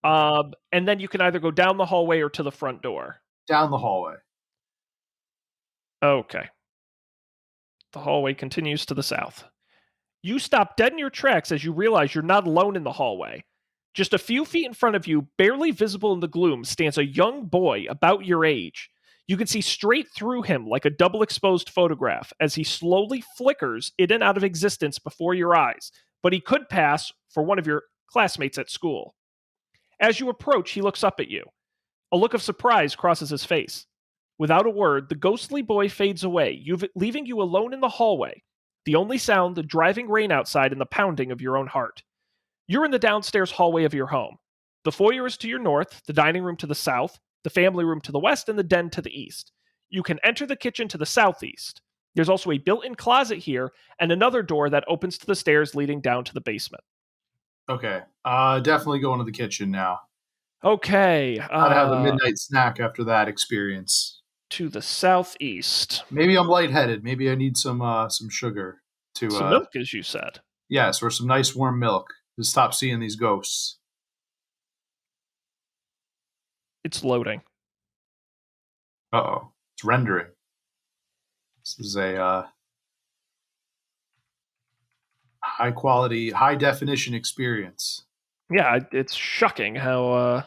S2: Okay.
S1: and then you can either go down the hallway or to the front door.
S2: Down the hallway.
S1: Okay. The hallway continues to the south. You stop dead in your tracks as you realize you're not alone in the hallway. Just a few feet in front of you, barely visible in the gloom, stands a young boy about your age. You can see straight through him like a double exposed photograph as he slowly flickers in and out of existence before your eyes, but he could pass for one of your classmates at school. As you approach, he looks up at you. A look of surprise crosses his face. Without a word, the ghostly boy fades away, leaving you alone in the hallway. The only sound, the driving rain outside and the pounding of your own heart. You're in the downstairs hallway of your home. The foyer is to your north, the dining room to the south, the family room to the west, and the den to the east. You can enter the kitchen to the southeast. There's also a built in closet here and another door that opens to the stairs leading down to the basement.
S2: Okay. Definitely go into the kitchen now.
S1: Okay,
S2: Gotta have a midnight snack after that experience.
S1: to the southeast.
S2: Maybe I'm lightheaded. Maybe I need some sugar to
S1: Some milk, as you said.
S2: yes, or some nice warm milk to stop seeing these ghosts.
S1: It's loading.
S2: Uh-oh. It's rendering. This is a high quality, high definition experience.
S1: Yeah, it's shocking how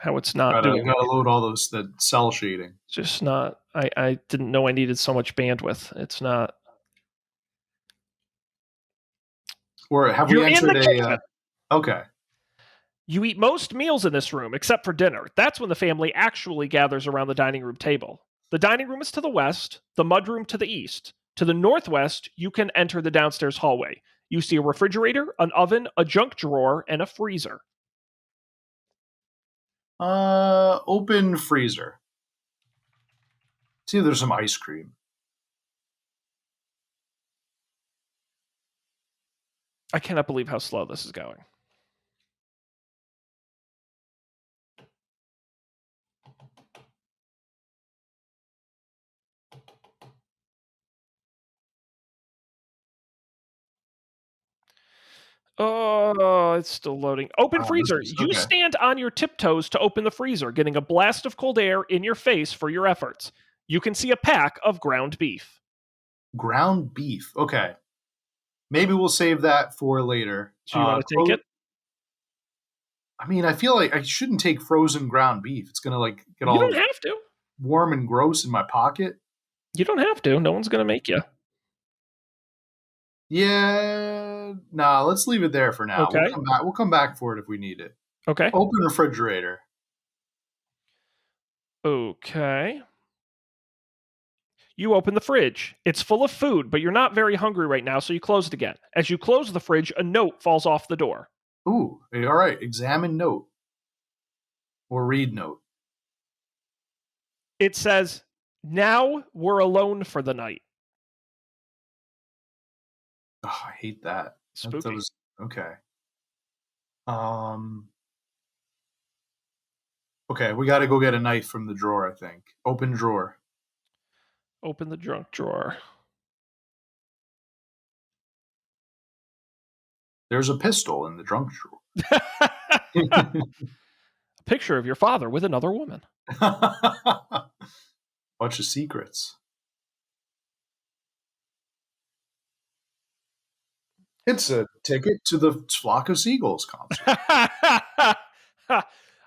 S1: it's not
S2: Gotta
S1: doing
S2: gotta
S1: anything.
S2: load all those the cell shading.
S1: It's just not. I didn't know I needed so much bandwidth. It's not.
S2: Or have we
S1: You're in the
S2: entered a
S1: kitchen.
S2: okay.
S1: You eat most meals in this room except for dinner. That's when the family actually gathers around the dining room table. The dining room is to the west, the mudroom to the east. To the northwest, you can enter the downstairs hallway. You see a refrigerator, an oven, a junk drawer, and a freezer.
S2: Open freezer. See if there's some ice cream.
S1: I cannot believe how slow this is going. Oh, it's still loading. Open
S2: This
S1: freezer.
S2: is
S1: You
S2: okay.
S1: stand on your tiptoes to open the freezer, getting a blast of cold air in your face for your efforts. You can see a pack of ground beef.
S2: Ground beef. Okay. Maybe we'll save that for later.
S1: So you want to take it?
S2: I mean, I feel like I shouldn't take frozen ground beef. It's gonna like get
S1: You don't
S2: all
S1: have to.
S2: warm and gross in my pocket.
S1: You don't have to. No one's going to make you.
S2: Yeah, nah. Let's leave it there for now. We'll
S1: Okay.
S2: come back. We'll come back for it if we need it.
S1: Okay.
S2: Open refrigerator.
S1: Okay. You open the fridge. It's full of food, but you're not very hungry right now, so you close it again. As you close the fridge, a note falls off the door.
S2: Ooh, all right. Examine note or read note.
S1: It says, "Now we're alone for the night."
S2: Oh, I hate that. That
S1: Spooky.
S2: was okay. Um. Okay, we got to go get a knife from the drawer. I think. Open drawer.
S1: Open the junk drawer.
S2: There's a pistol in the junk drawer.
S1: A picture of your father with another woman.
S2: Bunch of secrets. It's a ticket to the Flock of Seagulls concert.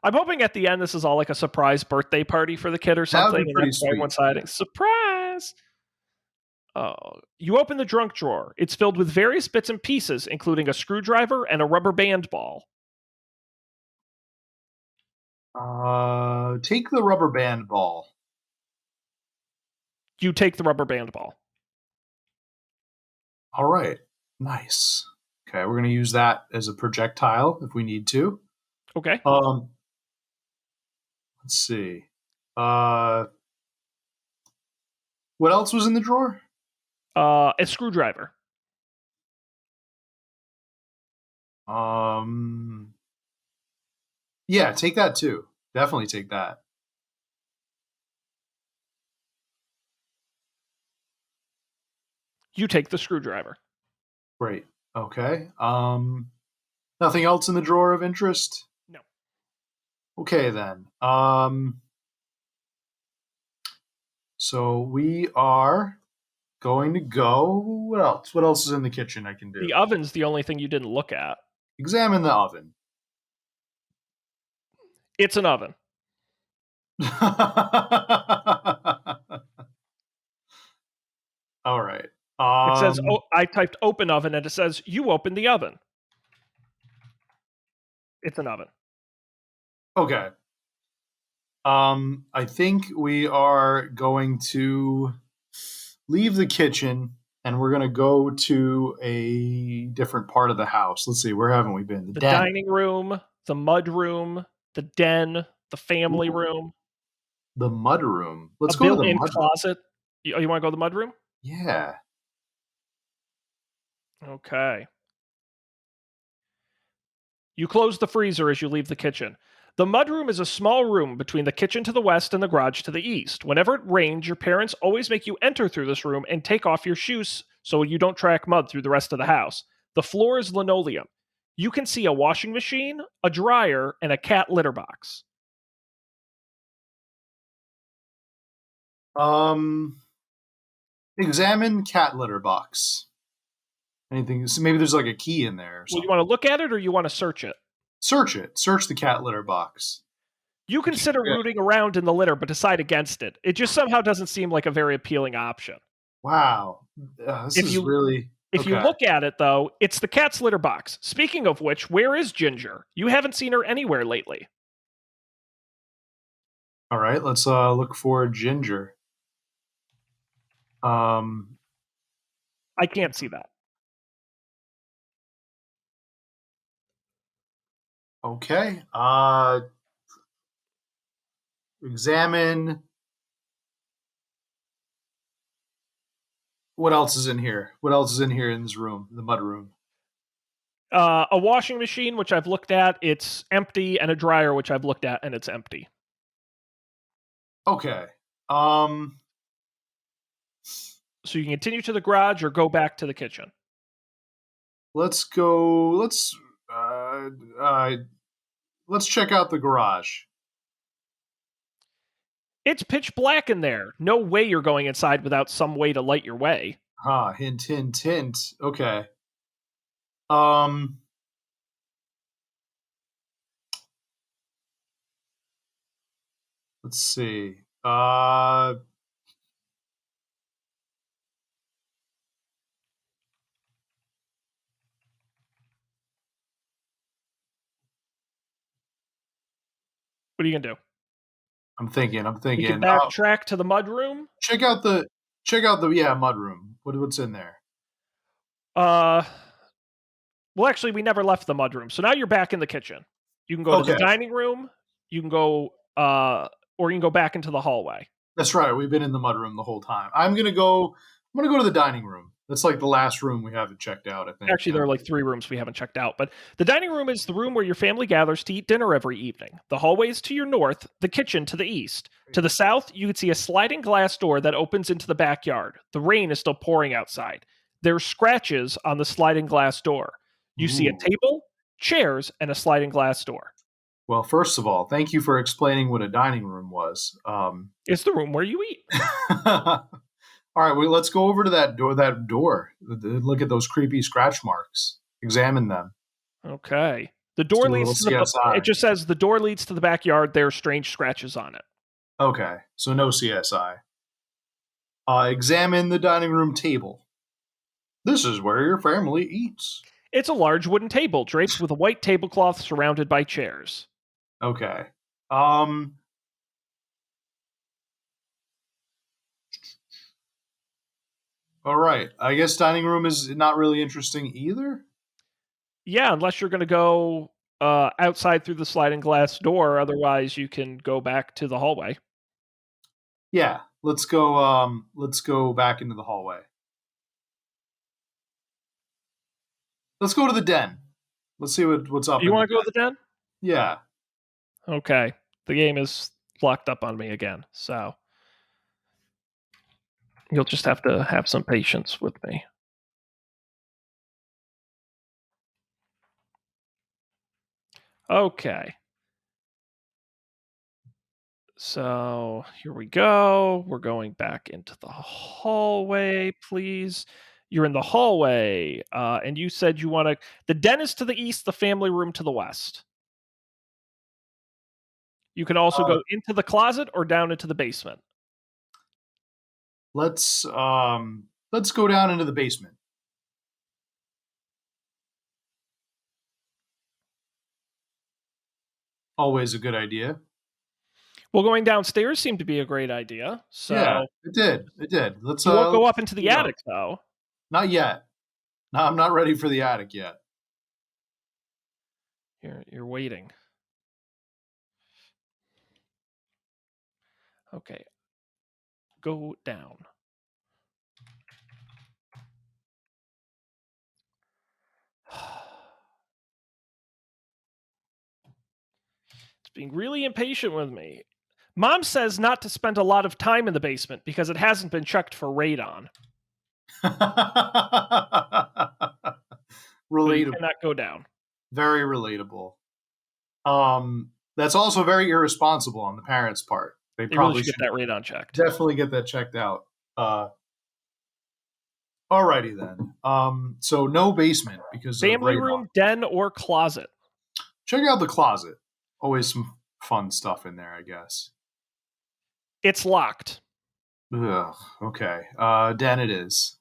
S1: I'm hoping at the end this is all like a surprise birthday party for the kid or
S2: That would
S1: something,
S2: be
S1: and
S2: pretty
S1: that's why
S2: sweet.
S1: everyone's hiding. Surprise! Oh, you open the junk drawer. It's filled with various bits and pieces, including a screwdriver and a rubber band ball.
S2: Take the rubber band ball.
S1: You take the rubber band ball.
S2: All right. Nice. Okay, we're gonna use that as a projectile if we need to.
S1: Okay.
S2: Um, let's see. Uh, what else was in the drawer?
S1: A screwdriver.
S2: Um, yeah, take that too. Definitely take that.
S1: You take the screwdriver.
S2: Great. Okay. Nothing else in the drawer of interest?
S1: No.
S2: Okay then. So we are going to go. What else? What else is in the kitchen I can do?
S1: The oven's the only thing you didn't look at.
S2: Examine the oven.
S1: It's an oven.
S2: All right.
S1: It says, "Oh, I typed open oven," and it says, "You open the oven." It's an oven.
S2: Okay. I think we are going to leave the kitchen and we're going to go to a different part of the house. Let's see, where haven't we been? The
S1: The
S2: den.
S1: dining room, the mud room, the den, the family
S2: Ooh,
S1: room,
S2: the mud room.
S1: a
S2: Let's go to the
S1: built-in
S2: mud room.
S1: closet. You want to go to the mud room?
S2: Yeah.
S1: Okay. You close the freezer as you leave the kitchen. The mudroom is a small room between the kitchen to the west and the garage to the east. Whenever it rains, your parents always make you enter through this room and take off your shoes so you don't track mud through the rest of the house. The floor is linoleum. You can see a washing machine, a dryer, and a cat litter box.
S2: Um, examine cat litter box. Anything? So maybe there's like a key in there or
S1: Well, you
S2: something.
S1: want to look at it or you want to search it?
S2: Search it. Search the cat litter box.
S1: You consider
S2: Yeah.
S1: rooting around in the litter but decide against it. It just somehow doesn't seem like a very appealing option.
S2: Wow. This
S1: If
S2: is
S1: you
S2: really
S1: If you
S2: okay.
S1: look at it, though, it's the cat's litter box. Speaking of which, where is Ginger? You haven't seen her anywhere lately.
S2: All right. Let's look for Ginger. Um,
S1: I can't see that.
S2: okay. Examine. What else is in here? What else is in here in this room, the mud room?
S1: A washing machine, which I've looked at, it's empty, and a dryer, which I've looked at, and it's empty.
S2: Okay. Um,
S1: So you can continue to the garage or go back to the kitchen.
S2: let's go. Uh, uh, let's check out the garage.
S1: It's pitch black in there. No way you're going inside without some way to light your way.
S2: Hint, hint, hint. Okay. Um, let's see.
S1: What are you gonna do?
S2: I'm thinking. I'm
S1: We can
S2: thinking.
S1: backtrack to the mudroom.
S2: Check out the mudroom. What's in there?
S1: Uh, well, actually, we never left the mudroom, so now you're back in the kitchen. You can go to the
S2: Okay,
S1: dining room. You can go, or you can go back into the hallway.
S2: that's right. We've been in the mudroom the whole time. I'm gonna go. I'm gonna go to the dining room. That's like the last room we haven't checked out. I think.
S1: Actually, there are like 3 rooms we haven't checked out, but the dining room is the room where your family gathers to eat dinner every evening. The hallway is to your north, the kitchen to the east. To the south, you can see a sliding glass door that opens into the backyard. The rain is still pouring outside. There are scratches on the sliding glass door. You see a
S2: Ooh.
S1: table, chairs, and a sliding glass door.
S2: Well, first of all, thank you for explaining what a dining room was.
S1: It's the room where you eat.
S2: All right, well, let's go over to that door. That door. Look at those creepy scratch marks. Examine them.
S1: Okay. The
S2: Let's
S1: door
S2: do a little
S1: leads to the
S2: CSI.
S1: it just says the door leads to the backyard. There are strange scratches on it.
S2: Okay, so no CSI. Examine the dining room table. This is where your family eats.
S1: It's a large wooden table draped with a white tablecloth surrounded by chairs.
S2: Okay. Um. All right. I guess dining room is not really interesting either.
S1: Yeah, unless you're going to go outside through the sliding glass door. Otherwise, you can go back to the hallway.
S2: Yeah. Let's go. Let's go back into the hallway. Let's go to the den. Let's see what's up
S1: You
S2: in the
S1: want to go
S2: den.
S1: to the den?
S2: Yeah.
S1: Okay. The game is locked up on me again. So you'll just have to have some patience with me. Okay. So here we go. We're going back into the hallway, please. You're in the hallway, and you said you want to. The den is to the east, the family room to the west. You can also
S2: Uh,
S1: go into the closet or down into the basement.
S2: let's go down into the basement. Always a good idea.
S1: Well, going downstairs seemed to be a great idea.
S2: Yeah,
S1: So
S2: it did. It did.
S1: you won't go up
S2: Let's
S1: into the
S2: go.
S1: attic, though.
S2: Not yet. No, I'm not ready for the attic yet.
S1: You're waiting. Okay, go down. It's being really impatient with me. Mom says not to spend a lot of time in the basement because it hasn't been checked for radon. So you
S2: Relatable.
S1: cannot go down.
S2: Very relatable. That's also very irresponsible on the parents' part. They
S1: They really
S2: probably
S1: should get
S2: should
S1: that radon checked.
S2: definitely get that checked out. Alrighty then. So no basement because of
S1: Family
S2: radon.
S1: room, den, or closet.
S2: Check out the closet. Always some fun stuff in there, I guess.
S1: It's locked.
S2: Ugh. Okay. Den it is.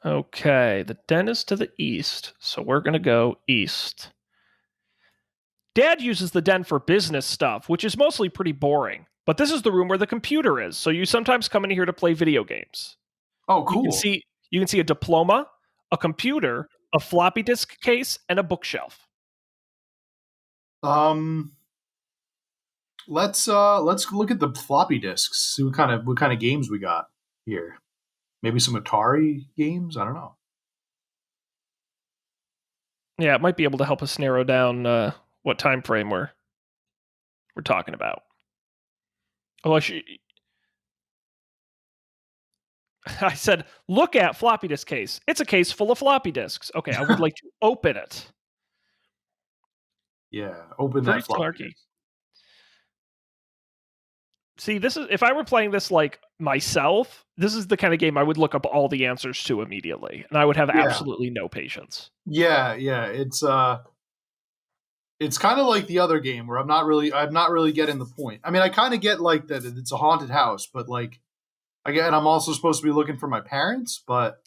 S1: Okay, the den is to the east, so we're going to go east. Dad uses the den for business stuff, which is mostly pretty boring. But this is the room where the computer is, so you sometimes come in here to play video games.
S2: Oh,
S1: You can
S2: cool.
S1: see you can see a diploma, a computer, a floppy disk case, and a bookshelf.
S2: Um, let's look at the floppy disks. See what kind of games we got here. Maybe some Atari games. I don't know.
S1: Yeah, it might be able to help us narrow down what time frame we're talking about. Oh, I said, look at floppy disk case. It's a case full of floppy disks. Okay, I would like to open it.
S2: Yeah, open
S1: Very
S2: that floppy
S1: snarky.
S2: disk.
S1: See, this is if I were playing this like myself, this is the kind of game I would look up all the answers to immediately, and I would have
S2: Yeah,
S1: absolutely no patience.
S2: yeah. It's kind of like the other game where I'm not really getting the point. I mean, I kind of get like that it's a haunted house, but like again, I'm also supposed to be looking for my parents, but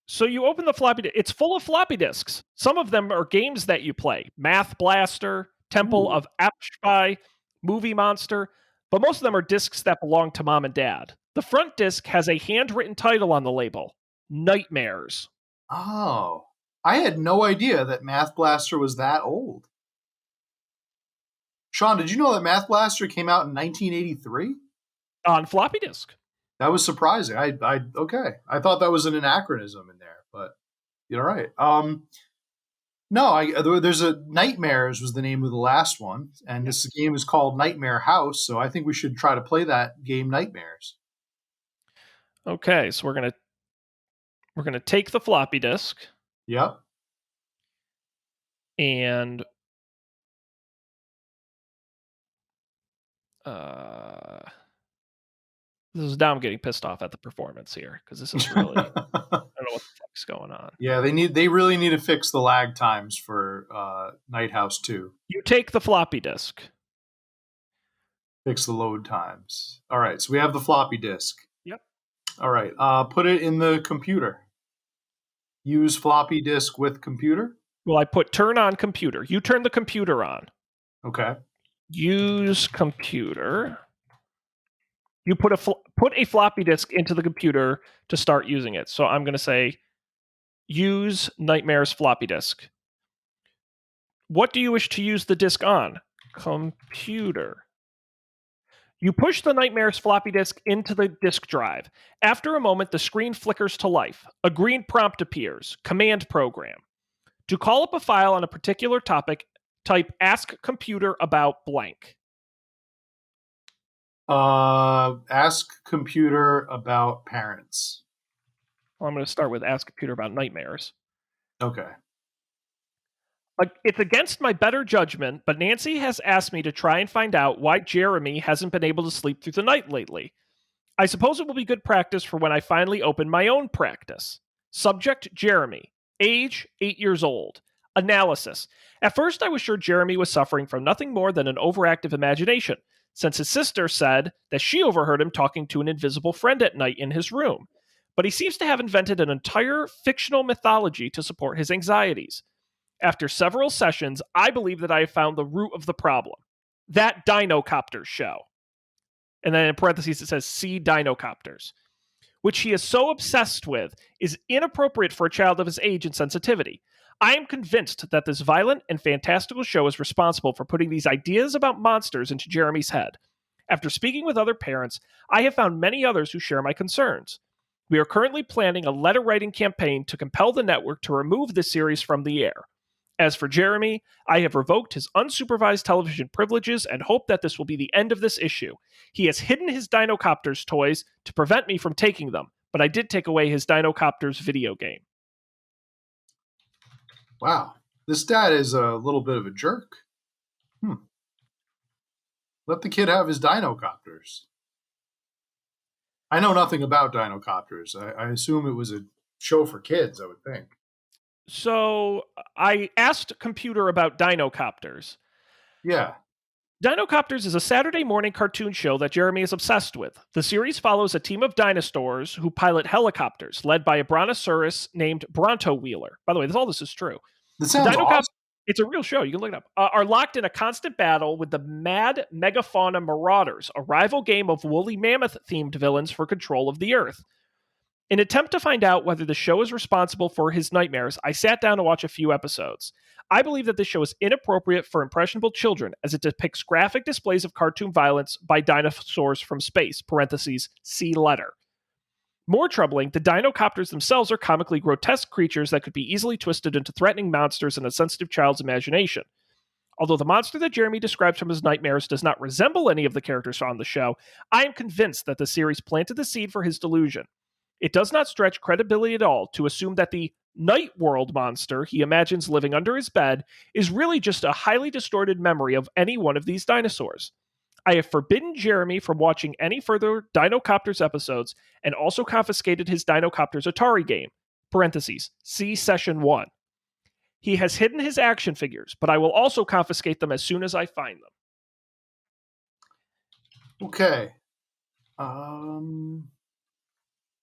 S1: So you open the floppy disk. It's full of floppy disks. Some of them are games that you play. Math Blaster, Temple
S2: ooh,
S1: of Apshai, Movie Monster, but most of them are discs that belong to mom and dad. The front disc has a handwritten title on the label, Nightmares.
S2: oh, I had no idea that Math Blaster was that old. Sean, did you know that Math Blaster came out in 1983?
S1: On floppy disk.
S2: That was surprising. I okay. I thought that was an anachronism in there, but you're right. No, there's a Nightmares was the name of the last one, and this
S1: Yes.
S2: game is called Nightmare House. So I think we should try to play that game, Nightmares.
S1: Okay, so we're gonna take the floppy disk
S2: Yep.
S1: and uh, this is now I'm getting pissed off at the performance here because this is really I don't know what the fuck's going on.
S2: Yeah, they really need to fix the lag times for Night House 2.
S1: You take the floppy disk.
S2: Fix the load times. All right, so we have the floppy disk.
S1: Yep.
S2: All right, put it in the computer. Use floppy disk with computer.
S1: Well, I put turn on computer. You turn the computer on.
S2: Okay.
S1: Use computer. You put a floppy disk into the computer to start using it. So I'm going to say use Nightmares floppy disk. What do you wish to use the disk on? Computer. You push the Nightmares floppy disk into the disk drive. After a moment, the screen flickers to life. A green prompt appears. Command program. To call up a file on a particular topic, type ask computer about blank.
S2: Ask computer about parents.
S1: Well, I'm going to start with ask computer about nightmares.
S2: Okay.
S1: It's against my better judgment, but Nancy has asked me to try and find out why Jeremy hasn't been able to sleep through the night lately. I suppose it will be good practice for when I finally open my own practice. Subject Jeremy. Age 8 years old. Analysis. At first, I was sure Jeremy was suffering from nothing more than an overactive imagination, since his sister said that she overheard him talking to an invisible friend at night in his room. But he seems to have invented an entire fictional mythology to support his anxieties. After several sessions, I believe that I have found the root of the problem. That Dinocopters show. And then in parentheses it says, see Dinocopters, which he is so obsessed with, is inappropriate for a child of his age and sensitivity. I am convinced that this violent and fantastical show is responsible for putting these ideas about monsters into Jeremy's head. After speaking with other parents, I have found many others who share my concerns. We are currently planning a letter writing campaign to compel the network to remove this series from the air. As for Jeremy, I have revoked his unsupervised television privileges and hope that this will be the end of this issue. He has hidden his Dinocopters toys to prevent me from taking them, but I did take away his Dinocopters video game.
S2: Wow. This dad is a little bit of a jerk. Let the kid have his Dinocopters. I know nothing about Dinocopters. I assume it was a show for kids, I would think.
S1: So I asked computer about Dinocopters.
S2: Yeah.
S1: Dinocopters is a Saturday morning cartoon show that Jeremy is obsessed with. The series follows a team of dinosaurs who pilot helicopters, led by a brontosaurus named Bronto Wheeler. By the way, all this is true.
S2: That
S1: The
S2: sounds awesome.
S1: It's a real show. You can look it up. Are locked in a constant battle with the mad megafauna marauders, a rival game of woolly mammoth-themed villains for control of the Earth. In an attempt to find out whether the show is responsible for his nightmares, I sat down to watch a few episodes. I believe that this show is inappropriate for impressionable children as it depicts graphic displays of cartoon violence by dinosaurs from space, parentheses, see letter. More troubling, the dinocopters themselves are comically grotesque creatures that could be easily twisted into threatening monsters in a sensitive child's imagination. Although the monster that Jeremy describes from his nightmares does not resemble any of the characters on the show, I am convinced that the series planted the seed for his delusion. It does not stretch credibility at all to assume that the night world monster he imagines living under his bed is really just a highly distorted memory of any one of these dinosaurs. I have forbidden Jeremy from watching any further Dinocopters episodes and also confiscated his Dinocopters Atari game. Parentheses. See Session 1. He has hidden his action figures, but I will also confiscate them as soon as I find them.
S2: Okay.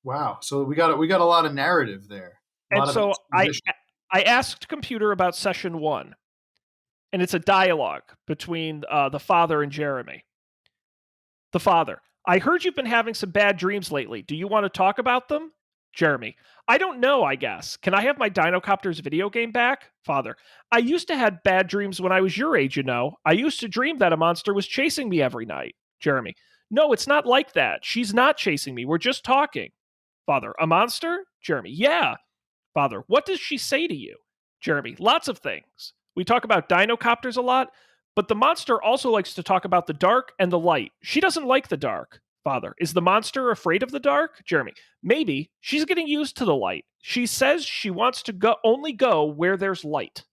S2: Wow. So we got a lot of narrative there.
S1: And so I asked computer about Session 1, and it's a dialogue between the father and Jeremy. The father: I heard you've been having some bad dreams lately. Do you want to talk about them? Jeremy: I don't know, I guess. Can I have my Dinocopters video game back? Father: I used to have bad dreams when I was your age, you know. I used to dream that a monster was chasing me every night. Jeremy: No, it's not like that. She's not chasing me. We're just talking. Father: A monster? Jeremy: Yeah. Father: What does she say to you? Jeremy: Lots of things. We talk about Dinocopters a lot, but the monster also likes to talk about the dark and the light. She doesn't like the dark. Father: Is the monster afraid of the dark? Jeremy: Maybe. She's getting used to the light. She says she wants to only go where there's light.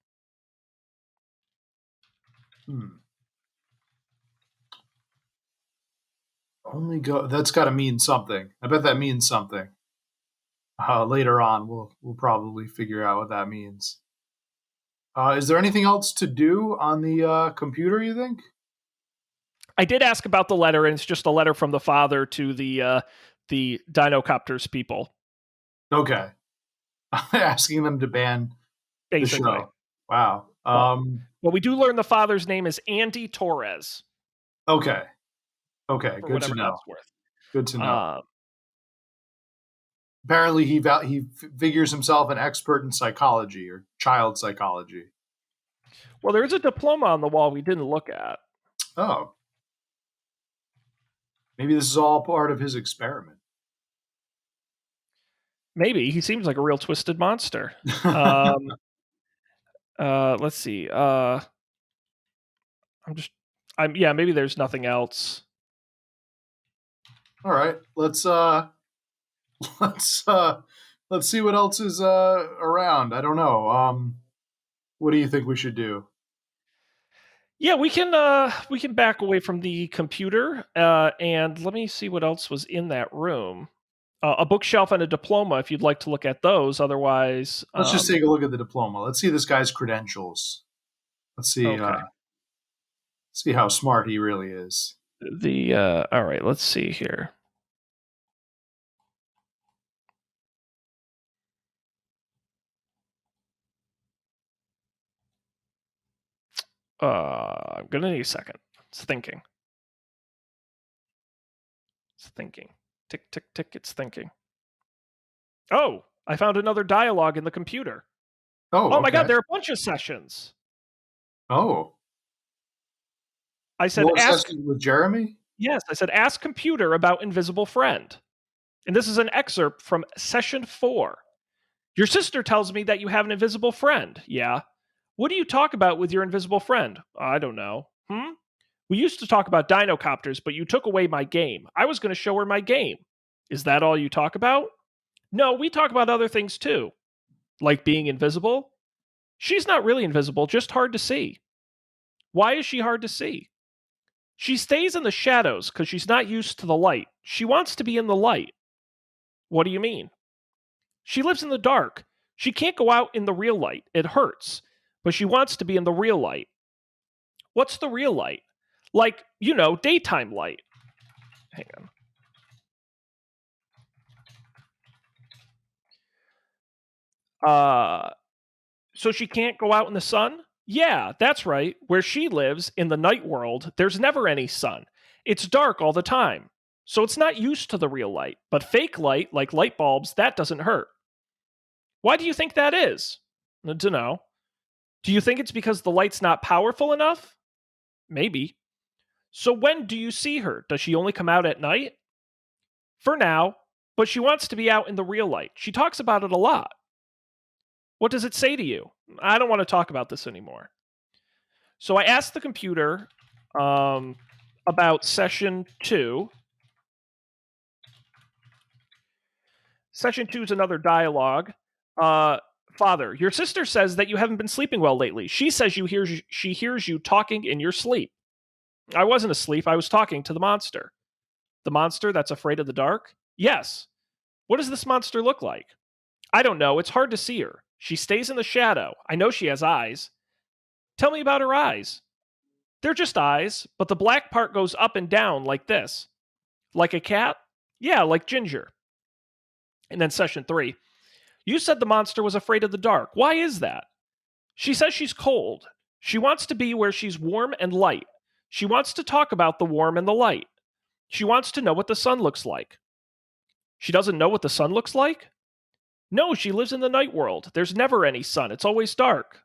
S2: Only go. That's got to mean something. I bet that means something. Later on, we'll probably figure out what that means. Is there anything else to do on the computer, you think?
S1: I did ask about the letter, and it's just a letter from the father to the Dinocopters people.
S2: Okay. Asking them to ban
S1: Basically.
S2: the show. Wow.
S1: Well, we do learn the father's name is Andy Torres.
S2: Okay. Okay.
S1: For
S2: Good
S1: whatever
S2: to know.
S1: That's worth.
S2: Good to know. Apparently, he figures himself an expert in psychology or child psychology.
S1: Well, there is a diploma on the wall we didn't look at.
S2: Oh. Maybe this is all part of his experiment.
S1: Maybe. He seems like a real twisted monster. Let's see. Maybe there's nothing else.
S2: All right. Let's see what else is around. I don't know. What do you think we should do?
S1: Yeah, we can back away from the computer, and let me see what else was in that room. A bookshelf and a diploma, if you'd like to look at those. Otherwise,
S2: let's just take a look at the diploma. Let's see this guy's credentials. Let's see.
S1: Okay.
S2: See how smart he really is.
S1: All right. Let's see here. I'm gonna need a second. It's thinking. Tick, tick, tick. It's thinking. Oh, I found another dialogue in the computer.
S2: Oh
S1: my God, there are a bunch of sessions.
S2: Oh.
S1: I said,
S2: ask with Jeremy?
S1: Yes, I said, ask computer about Invisible Friend. And this is an excerpt from Session 4. Your sister tells me that you have an invisible friend. Yeah. What do you talk about with your invisible friend? I don't know. We used to talk about Dinocopters, but you took away my game. I was going to show her my game. Is that all you talk about? No, we talk about other things too. Like being invisible? She's not really invisible, just hard to see. Why is she hard to see? She stays in the shadows because she's not used to the light. She wants to be in the light. What do you mean? She lives in the dark. She can't go out in the real light. It hurts. But she wants to be in the real light. What's the real light? Like, daytime light. Hang on. So she can't go out in the sun? Yeah, that's right. Where she lives, in the night world, there's never any sun. It's dark all the time. So it's not used to the real light. But fake light, like light bulbs, that doesn't hurt. Why do you think that is? I don't know. Do you think it's because the light's not powerful enough? Maybe. So when do you see her? Does she only come out at night? For now, but she wants to be out in the real light. She talks about it a lot. What does it say to you? I don't want to talk about this anymore. So I asked the computer about Session 2. Session 2 is another dialogue. Father, your sister says that you haven't been sleeping well lately. She says she hears you talking in your sleep. I wasn't asleep. I was talking to the monster. The monster that's afraid of the dark? Yes. What does this monster look like? I don't know. It's hard to see her. She stays in the shadow. I know she has eyes. Tell me about her eyes. They're just eyes, but the black part goes up and down like this. Like a cat? Yeah, like Ginger. And then session 3. You said the monster was afraid of the dark. Why is that? She says she's cold. She wants to be where she's warm and light. She wants to talk about the warm and the light. She wants to know what the sun looks like. She doesn't know what the sun looks like? No, she lives in the night world. There's never any sun. It's always dark.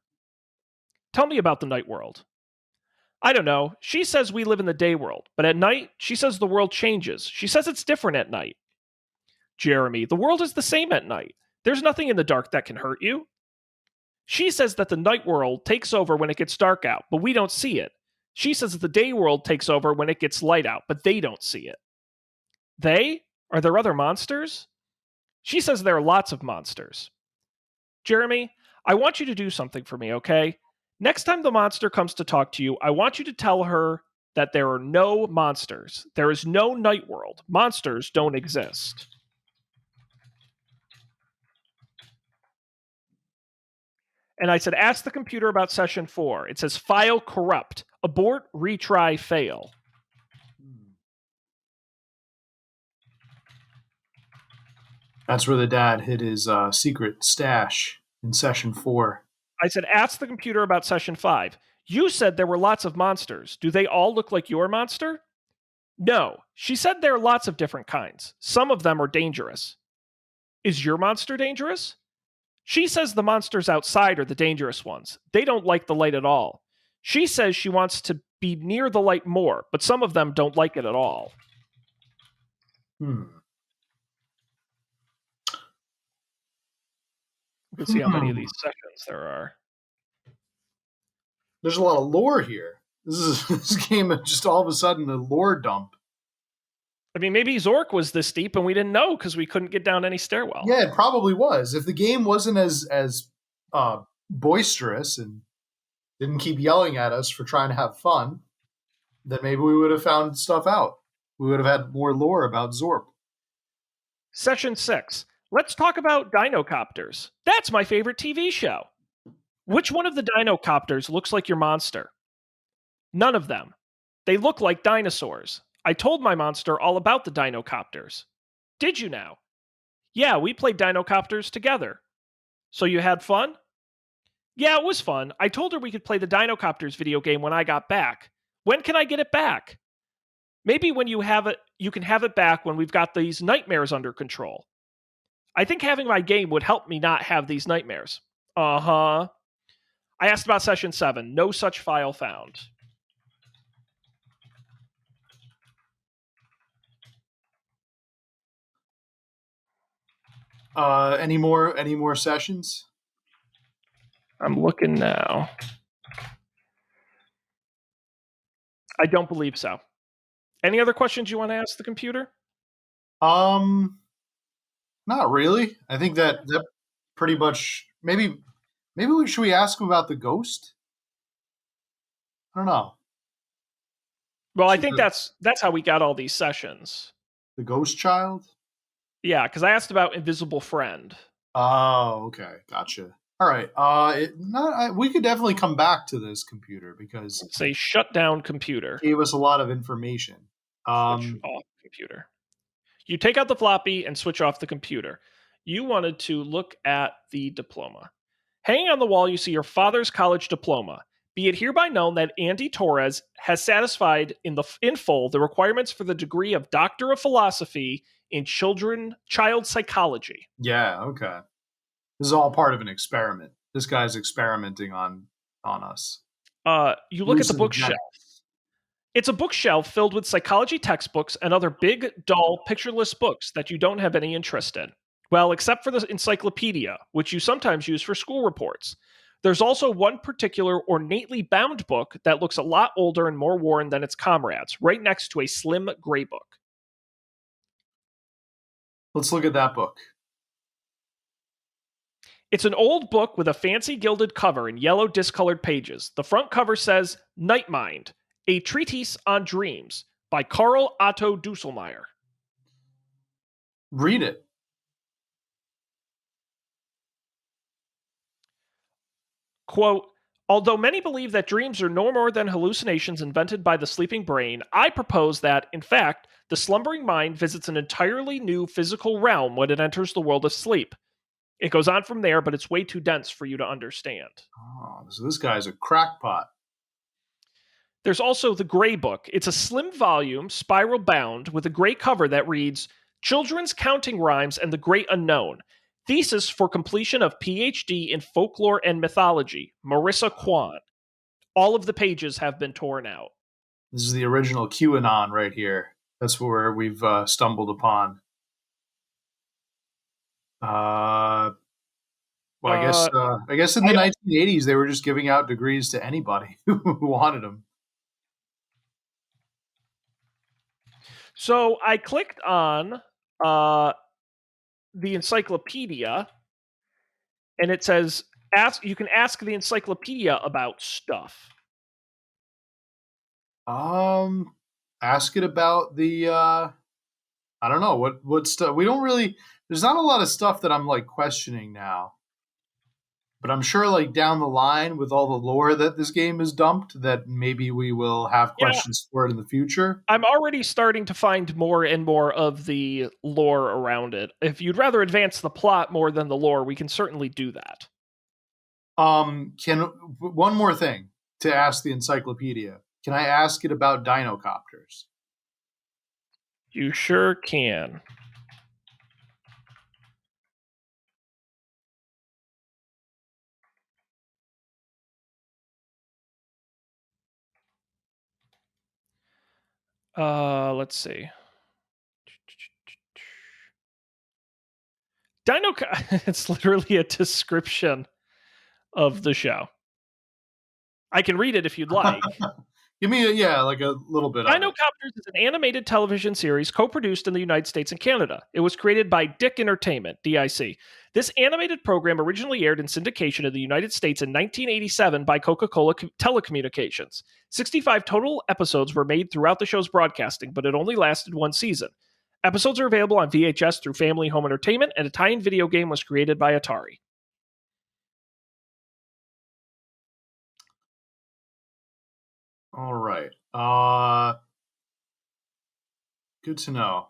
S1: Tell me about the night world. I don't know. She says we live in the day world, but at night, she says the world changes. She says it's different at night. Jeremy, the world is the same at night. There's nothing in the dark that can hurt you. She says that the night world takes over when it gets dark out, but we don't see it. She says that the day world takes over when it gets light out, but they don't see it. They? Are there other monsters? She says there are lots of monsters. Jeremy, I want you to do something for me, okay? Next time the monster comes to talk to you, I want you to tell her that there are no monsters. There is no night world. Monsters don't exist. And I said, ask the computer about session 4. It says file corrupt. Abort, retry, fail.
S2: That's where the dad hid his secret stash in session 4.
S1: I said, ask the computer about session 5. You said there were lots of monsters. Do they all look like your monster? No. She said there are lots of different kinds. Some of them are dangerous. Is your monster dangerous? She says the monsters outside are the dangerous ones. They don't like the light at all. She says she wants to be near the light more, but some of them don't like it at all. Let's see how many of these sessions there are.
S2: There's a lot of lore here. This game is just all of a sudden a lore dump.
S1: I mean, maybe Zork was this deep and we didn't know because we couldn't get down any stairwell.
S2: Yeah, it probably was. If the game wasn't as boisterous and didn't keep yelling at us for trying to have fun, then maybe we would have found stuff out. We would have had more lore about Zork.
S1: Session 6. Let's talk about dinocopters. That's my favorite TV show. Which one of the dinocopters looks like your monster? None of them. They look like dinosaurs. I told my monster all about the dinocopters. Did you now? Yeah, we played dinocopters together. So you had fun? Yeah, it was fun. I told her we could play the dinocopters video game when I got back. When can I get it back? Maybe when you have it, you can have it back when we've got these nightmares under control. I think having my game would help me not have these nightmares. Uh-huh. I asked about session 7. No such file found.
S2: Any more sessions?
S1: I'm looking now. I don't believe so. Any other questions you want to ask the computer?
S2: Not really. I think that pretty much maybe should we ask him about the ghost? I don't know.
S1: Well, I think that's how we got all these sessions.
S2: The ghost child?
S1: Yeah, because I asked about Invisible Friend.
S2: Oh, okay, gotcha. All right. We could definitely come back to this computer because
S1: say shut down computer.
S2: Gave us a lot of information.
S1: Switch off computer. You take out the floppy and switch off the computer. You wanted to look at the diploma. Hanging on the wall, you see your father's college diploma. Be it hereby known that Andy Torres has satisfied in full the requirements for the degree of Doctor of Philosophy in child psychology.
S2: Yeah, okay. This is all part of an experiment. This guy's experimenting on us.
S1: You look at the bookshelf. It's a bookshelf filled with psychology textbooks and other big, dull, pictureless books that you don't have any interest in. Well, except for the encyclopedia, which you sometimes use for school reports. There's also one particular ornately bound book that looks a lot older and more worn than its comrades, right next to a slim gray book.
S2: Let's look at that book.
S1: It's an old book with a fancy gilded cover and yellow discolored pages. The front cover says Night Mind, a treatise on dreams by Karl Otto Dusselmeyer.
S2: Read it.
S1: Quote, although many believe that dreams are no more than hallucinations invented by the sleeping brain, I propose that, in fact, the slumbering mind visits an entirely new physical realm when it enters the world of sleep. It goes on from there, but it's way too dense for you to understand.
S2: Oh, so this guy's a crackpot.
S1: There's also the Gray Book. It's a slim volume, spiral bound, with a gray cover that reads Children's Counting Rhymes and the Great Unknown. Thesis for completion of PhD in Folklore and Mythology, Marissa Kwan. All of the pages have been torn out.
S2: This is the original QAnon right here. That's where we've stumbled upon. Well, I guess in the 1980s they were just giving out degrees to anybody who wanted them.
S1: So I clicked on the encyclopedia, and it says you can ask the encyclopedia about stuff.
S2: Ask it about the I don't know what stuff. We don't really. There's not a lot of stuff that I'm like questioning now. But I'm sure, like down the line, with all the lore that this game has dumped, that maybe we will have questions for it in the future.
S1: I'm already starting to find more and more of the lore around it. If you'd rather advance the plot more than the lore, we can certainly do that.
S2: Can one more thing to ask the encyclopedia? Can I ask it about dinocopters?
S1: You sure can. Let's see. It's literally a description of the show. I can read it if you'd like.
S2: Give me like a little bit of it.
S1: Dinocopters is an animated television series co-produced in the United States and Canada. It was created by Dick Entertainment, DIC. This animated program originally aired in syndication in the United States in 1987 by Coca-Cola Telecommunications. 65 total episodes were made throughout the show's broadcasting, but it only lasted one season. Episodes are available on VHS through Family Home Entertainment, and a tie-in video game was created by Atari.
S2: All right. Good to know.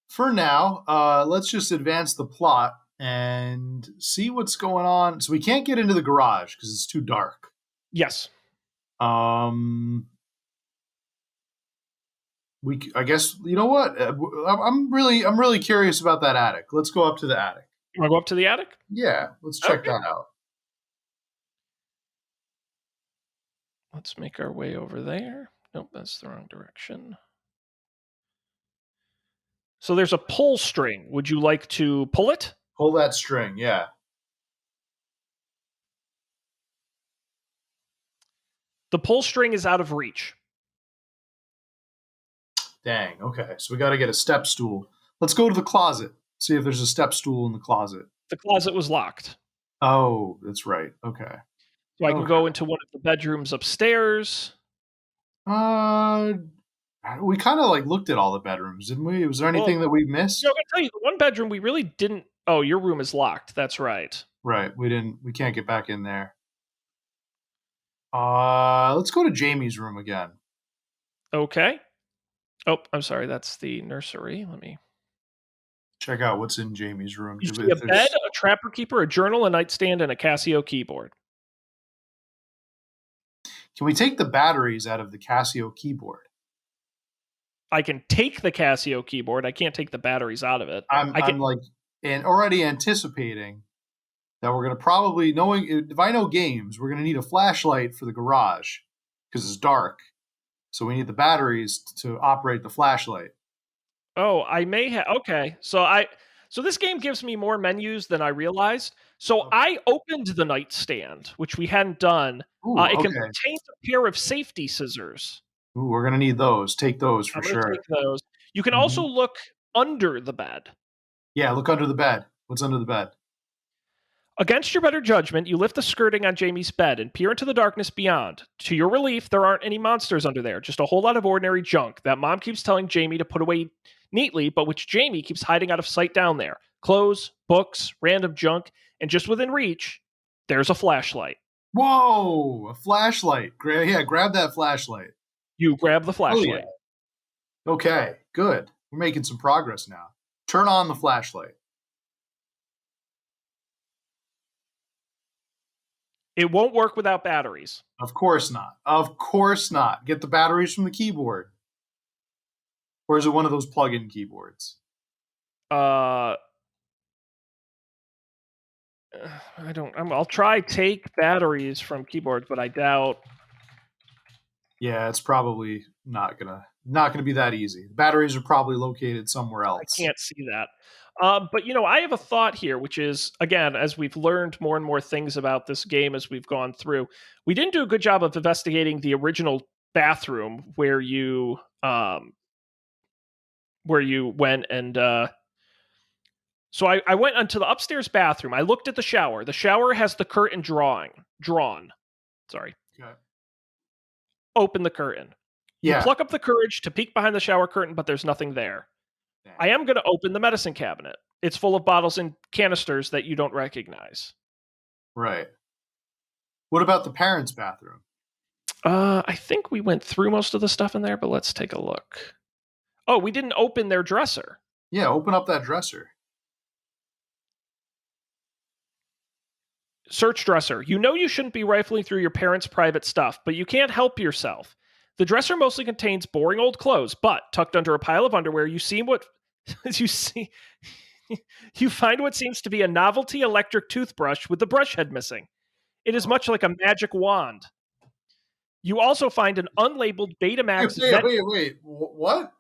S2: For now, let's just advance the plot and see what's going on. So we can't get into the garage because it's too dark.
S1: Yes.
S2: I guess you know what? I'm really curious about that attic. Let's go up to the attic.
S1: You want to go up to the attic?
S2: Yeah, let's check that out.
S1: Let's make our way over there. Nope, that's the wrong direction. So there's a pull string. Would you like to pull it?
S2: Pull that string, yeah.
S1: The pull string is out of reach.
S2: Dang, okay. So we got to get a step stool. Let's go to the closet. See if there's a step stool in the closet.
S1: The closet was locked.
S2: Oh, that's right. Okay.
S1: So I can go into one of the bedrooms upstairs.
S2: We kind of like looked at all the bedrooms, didn't we? Was there anything that we missed?
S1: I tell you, the one bedroom we really didn't. Oh, your room is locked. That's right.
S2: Right. We can't get back in there. Let's go to Jamie's room again.
S1: Okay. Oh, I'm sorry. That's the nursery. Let me
S2: check out what's in Jamie's room.
S1: You see a bed, a trapper keeper, a journal, a nightstand, and a Casio keyboard.
S2: Can we take the batteries out of the Casio keyboard?
S1: I can take the Casio keyboard. I can't take the batteries out of it.
S2: I'm like already anticipating that we're going to probably, if I know games, we're going to need a flashlight for the garage because it's dark. So we need the batteries to operate the flashlight.
S1: Oh, I may have. Okay. So this game gives me more menus than I realized. So I opened the nightstand, which we hadn't done. It contains a pair of safety scissors.
S2: Ooh, we're going to need those. Take those for sure.
S1: Take those. You can also look under the bed.
S2: Yeah, look under the bed. What's under the bed?
S1: Against your better judgment, you lift the skirting on Jamie's bed and peer into the darkness beyond. To your relief, there aren't any monsters under there, just a whole lot of ordinary junk that Mom keeps telling Jamie to put away neatly, but which Jamie keeps hiding out of sight down there. Clothes, books, random junk, and just within reach, there's a flashlight.
S2: Whoa, a flashlight. Yeah, grab that flashlight.
S1: You grab the
S2: Oh,
S1: flashlight.
S2: yeah. Okay, good. We're making some progress now. Turn on the flashlight.
S1: It won't work without batteries.
S2: Of course not. Of course not. Get the batteries from the keyboard. Or is it one of those plug-in keyboards?
S1: I don't. I'll try take batteries from keyboards, but I doubt.
S2: Yeah, it's probably not gonna be that easy. The batteries are probably located somewhere else.
S1: I can't see that. But I have a thought here, which is, again, as we've learned more and more things about this game as we've gone through, we didn't do a good job of investigating the original bathroom where you went and. So I went onto the upstairs bathroom. I looked at the shower. The shower has the curtain drawn. Sorry.
S2: Okay.
S1: Open the curtain.
S2: Yeah.
S1: You pluck up the courage to peek behind the shower curtain, but there's nothing there.
S2: Dang.
S1: I am going to open the medicine cabinet. It's full of bottles and canisters that you don't recognize.
S2: Right. What about the parents' bathroom?
S1: I think we went through most of the stuff in there, but let's take a look. Oh, we didn't open their dresser.
S2: Yeah, open up that dresser.
S1: Search dresser. You know you shouldn't be rifling through your parents' private stuff, but you can't help yourself. The dresser mostly contains boring old clothes, but tucked under a pile of underwear, you find what seems to be a novelty electric toothbrush with the brush head missing. It is much like a magic wand. You also find an unlabeled Betamax.
S2: Wait. What?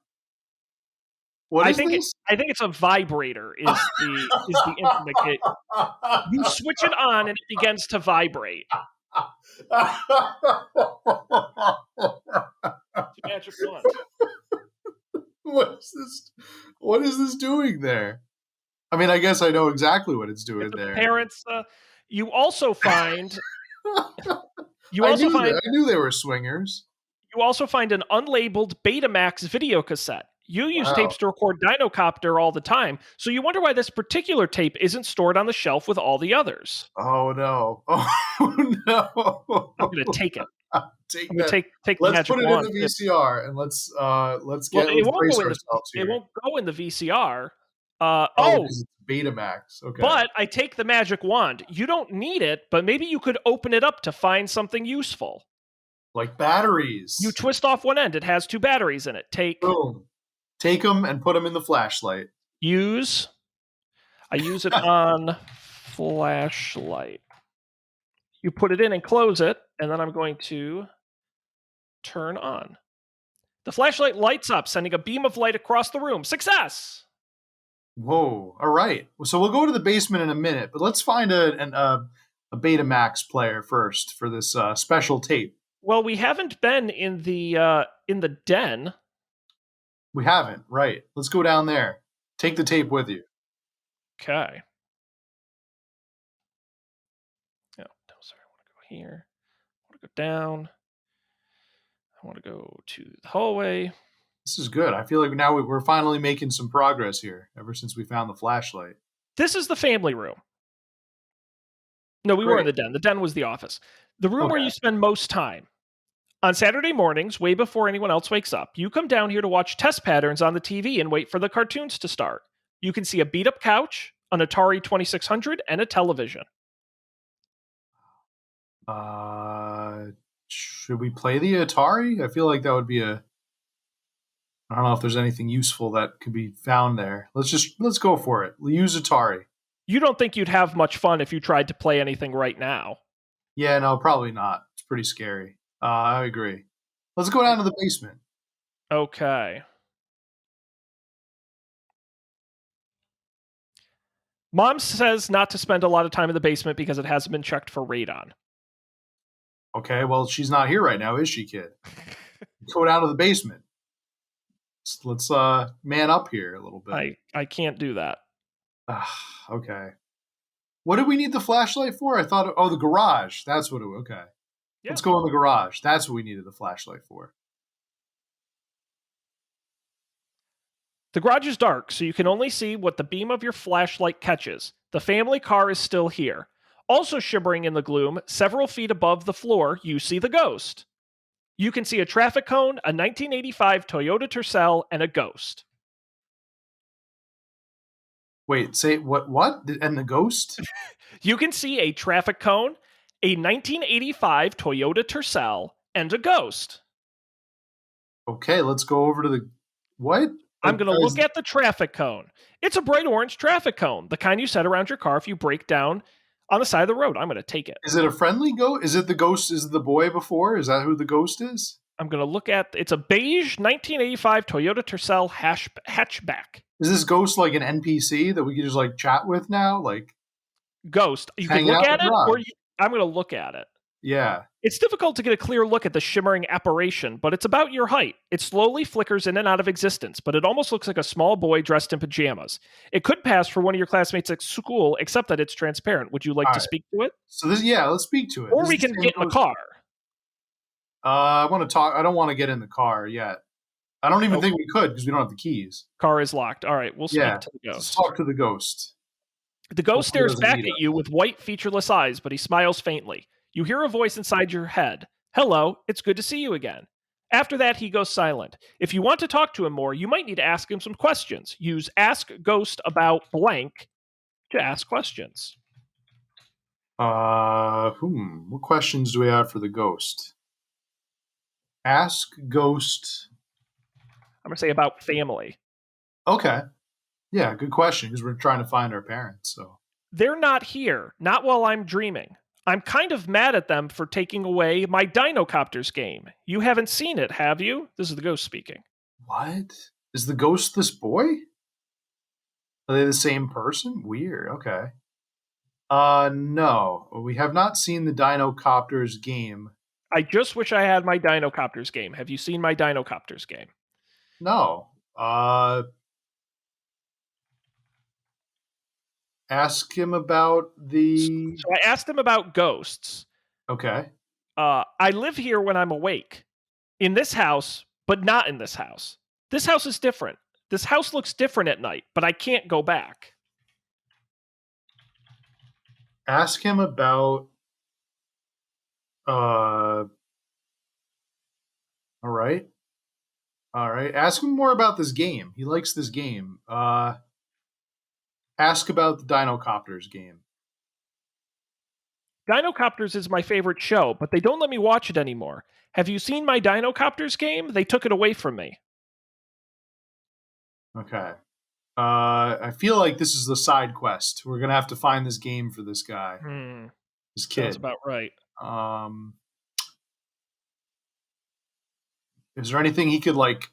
S2: What is this?
S1: I think it's a vibrator. Is the implement. You switch it on and it begins to vibrate. It's a magic wand.
S2: What is this doing there? I mean, I guess I know exactly what it's doing there.
S1: Parents. You also find.
S2: I knew they were swingers.
S1: You also find an unlabeled Betamax video cassette. You use tapes to record Dinocopter all the time, so you wonder why this particular tape isn't stored on the shelf with all the others.
S2: Oh no! Oh no!
S1: I'm going to take it.
S2: Take
S1: the
S2: let's
S1: magic
S2: put it
S1: wand.
S2: in the VCR and let's brace ourselves here.
S1: It won't go in the VCR.
S2: It's Betamax. Okay.
S1: But I take the magic wand. You don't need it, but maybe you could open it up to find something useful.
S2: Like batteries.
S1: You twist off one end. It has 2 batteries in it.
S2: Boom. Take them and put them in the flashlight.
S1: I use it on flashlight. You put it in and close it, and then I'm going to turn on. The flashlight lights up, sending a beam of light across the room. Success!
S2: Whoa. All right. So we'll go to the basement in a minute, but let's find a Betamax player first for this special tape.
S1: Well, we haven't been in the den.
S2: We haven't, right. Let's go down there. Take the tape with you.
S1: Okay. Oh, sorry, I want to go here. I want to go down. I want to go to the hallway.
S2: This is good. I feel like now we're finally making some progress here ever since we found the flashlight.
S1: This is the family room. No, we were in the den. The den was the office. The room where you spend most time. On Saturday mornings, way before anyone else wakes up, you come down here to watch test patterns on the TV and wait for the cartoons to start. You can see a beat-up couch, an Atari 2600, and a television.
S2: Should we play the Atari? I feel like that would be I don't know if there's anything useful that could be found there. Let's go for it. We'll use Atari.
S1: You don't think you'd have much fun if you tried to play anything right now?
S2: Yeah, no, probably not. It's pretty scary. I agree. Let's go down to the basement.
S1: Okay. Mom says not to spend a lot of time in the basement because it hasn't been checked for radon.
S2: Okay, well, she's not here right now, is she, kid? Go down to the basement. Let's man up here a little bit.
S1: I can't do that.
S2: Okay. What did we need the flashlight for? I thought, oh, the garage. That's what it was. Okay.
S1: Yeah.
S2: Let's go in the garage. That's what we needed the flashlight for.
S1: The garage is dark, so you can only see what the beam of your flashlight catches. The family car is still here. Also shimmering in the gloom, several feet above the floor, you see the ghost. You can see a traffic cone, a 1985 Toyota Tercel, and a ghost.
S2: Wait, say what? And the ghost?
S1: You can see a traffic cone, a 1985 Toyota Tercel, and a ghost.
S2: Okay, let's go over to the what?
S1: I'm going to look at the traffic cone. It's a bright orange traffic cone, the kind you set around your car if you break down on the side of the road. I'm going to take it.
S2: Is it a friendly ghost? Is it the ghost? Is it the boy before? Is that who the ghost is?
S1: I'm going to look at it's a beige 1985 Toyota Tercel hatchback.
S2: Is this ghost like an NPC that we can just like chat with now? Like
S1: ghost. You can
S2: hanging
S1: look
S2: out
S1: at
S2: in the
S1: it, or
S2: garage?
S1: I'm going to look at it.
S2: Yeah.
S1: It's difficult to get a clear look at the shimmering apparition, but it's about your height. It slowly flickers in and out of existence, but it almost looks like a small boy dressed in pajamas. It could pass for one of your classmates at school, except that it's transparent. Would you like
S2: All
S1: to
S2: right.
S1: speak to it?
S2: So this, yeah, let's speak to it.
S1: Or
S2: This
S1: we
S2: is the
S1: can
S2: same
S1: get in the
S2: ghost-
S1: car.
S2: I want to talk. I don't want to get in the car yet. I don't even think we could because we don't have the keys.
S1: Car is locked. All right, we'll speak
S2: Yeah.
S1: to the
S2: Let's
S1: ghost.
S2: talk to the ghost.
S1: The ghost
S2: Hopefully he
S1: stares
S2: doesn't
S1: back
S2: need
S1: at
S2: us.
S1: you with white, featureless eyes, but he smiles faintly. You hear a voice inside your head. Hello, it's good to see you again. After that, he goes silent. If you want to talk to him more, you might need to ask him some questions. Use Ask Ghost About Blank to ask questions.
S2: What questions do we have for the ghost? Ask ghost.
S1: I'm going to say about family.
S2: Okay. Yeah, good question because we're trying to find our parents. So
S1: They're not here, not while I'm dreaming. I'm kind of mad at them for taking away my Dinocopters game. You haven't seen it, have you? This is the ghost speaking.
S2: what? Is the ghost this boy? Are they the same person? Weird. Okay. No. We have not seen the Dinocopters game.
S1: I just wish I had my Dinocopters game. Have you seen my Dinocopters game?
S2: No. Ask him about the.
S1: So I asked him about ghosts.
S2: Okay.
S1: I live here when I'm awake. In this house, but not in this house. This house is different. This house looks different at night, but I can't go back.
S2: Ask him about. All right. All right. Ask him more about this game. He likes this game. Ask about the Dinocopters game.
S1: Dinocopters is my favorite show, but they don't let me watch it anymore. Have you seen my Dinocopters game? They took it away from me.
S2: Okay. I feel like this is the side quest. We're gonna have to find this game for this guy, this kid.
S1: Sounds about right.
S2: Is there anything he could like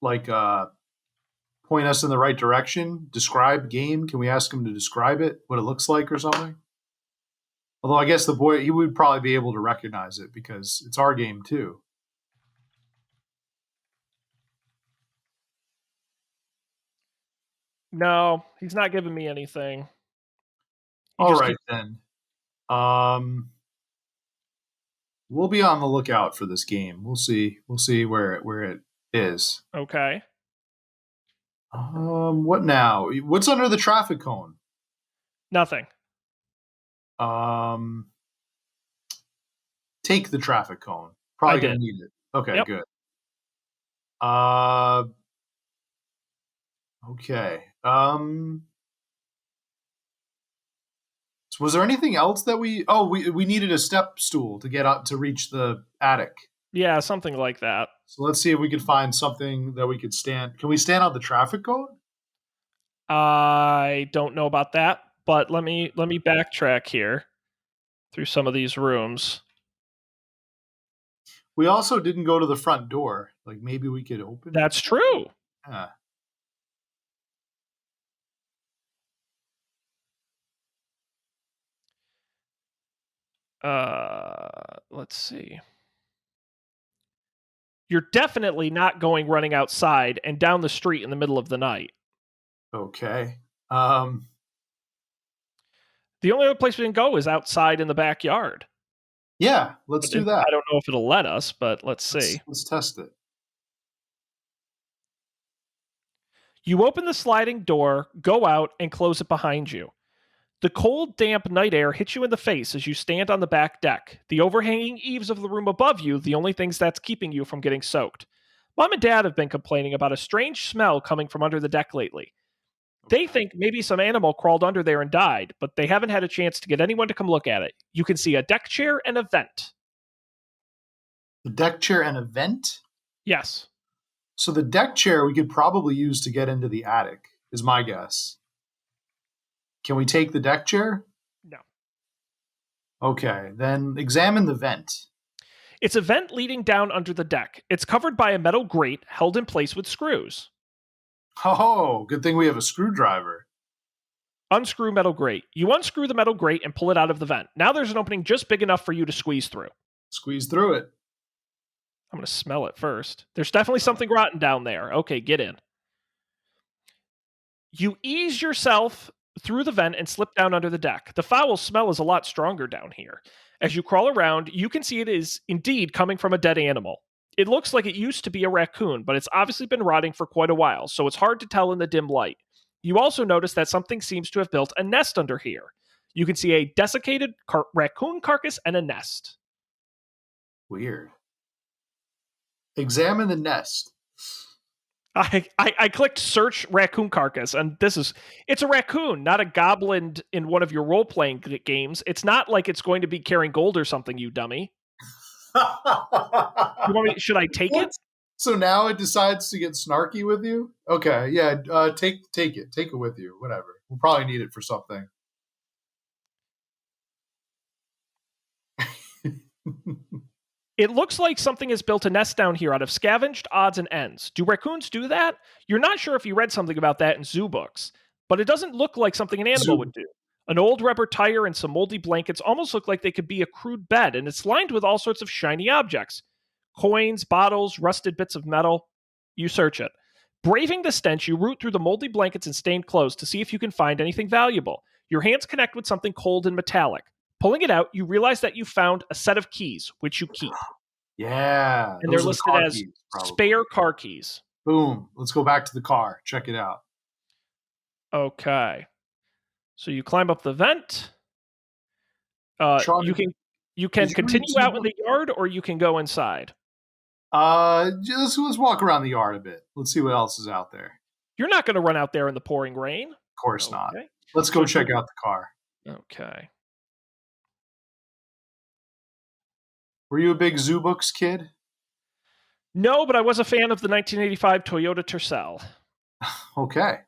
S2: point us in the right direction? Describe game? Can we ask him to describe it, what it looks like, or something? Although I guess the boy, he would probably be able to recognize it because it's our game too.
S1: No, he's not giving me anything.
S2: All right then. We'll be on the lookout for this game. We'll see. We'll see where it is.
S1: Okay.
S2: What now? What's under the traffic cone?
S1: Nothing.
S2: Take the traffic cone. Probably gonna need it. Okay, good. Okay. So was there anything else that we needed a step stool to get up to reach the attic.
S1: Yeah, something like that.
S2: So let's see if we could find something that we could stand. Can we stand on the traffic cone?
S1: I don't know about that, but let me backtrack here through some of these rooms.
S2: We also didn't go to the front door. Like maybe we could open.
S1: That's true.
S2: Yeah.
S1: Let's see. You're definitely not going running outside and down the street in the middle of the night.
S2: Okay.
S1: The only other place we can go is outside in the backyard.
S2: Yeah, let's do that.
S1: I don't know if it'll let us, but let's see.
S2: Let's test it.
S1: You open the sliding door, go out, and close it behind you. The cold, damp night air hits you in the face as you stand on the back deck. The overhanging eaves of the room above you, the only things that's keeping you from getting soaked. Mom and Dad have been complaining about a strange smell coming from under the deck lately. They think maybe some animal crawled under there and died, but they haven't had a chance to get anyone to come look at it. You can see a deck chair and a vent.
S2: The deck chair and a vent?
S1: Yes.
S2: So the deck chair we could probably use to get into the attic, is my guess. Can we take the deck chair?
S1: No.
S2: Okay, then examine the vent.
S1: It's a vent leading down under the deck. It's covered by a metal grate held in place with screws.
S2: Oh, good thing we have a screwdriver.
S1: Unscrew metal grate. You unscrew the metal grate and pull it out of the vent. Now there's an opening just big enough for you to squeeze through.
S2: Squeeze through it.
S1: I'm going to smell it first. There's definitely something rotten down there. Okay, get in. You ease yourself through the vent and slip down under the deck. The foul smell is a lot stronger down here. As you crawl around, you can see it is indeed coming from a dead animal. It looks like it used to be a raccoon, but it's obviously been rotting for quite a while, so it's hard to tell in the dim light. You also notice that something seems to have built a nest under here. You can see a desiccated raccoon carcass and a nest.
S2: Weird. Examine the nest.
S1: I clicked search raccoon carcass, and it's a raccoon, not a goblin in one of your role-playing games. It's not like it's going to be carrying gold or something, you dummy. Should I take it?
S2: So now it decides to get snarky with you? Okay, yeah, take it. Take it with you, whatever. We'll probably need it for something.
S1: It looks like something has built a nest down here out of scavenged odds and ends. Do raccoons do that? You're not sure if you read something about that in zoo books, but it doesn't look like something an animal would do. An old rubber tire and some moldy blankets almost look like they could be a crude bed, and it's lined with all sorts of shiny objects. Coins, bottles, rusted bits of metal. You search it. Braving the stench, you root through the moldy blankets and stained clothes to see if you can find anything valuable. Your hands connect with something cold and metallic. Pulling it out, you realize that you found a set of keys, which you keep.
S2: Yeah.
S1: And they're listed as keys, spare car keys.
S2: Boom. Let's go back to the car. Check it out.
S1: Okay. So you climb up the vent. You can continue out in the yard, or you can go inside.
S2: Let's walk around the yard a bit. Let's see what else is out there.
S1: You're not going to run out there in the pouring rain.
S2: Of course not. Let's go check out the car.
S1: Okay.
S2: Were you a big Zoo Books kid?
S1: No, but I was a fan of the 1985 Toyota Tercel.
S2: Okay.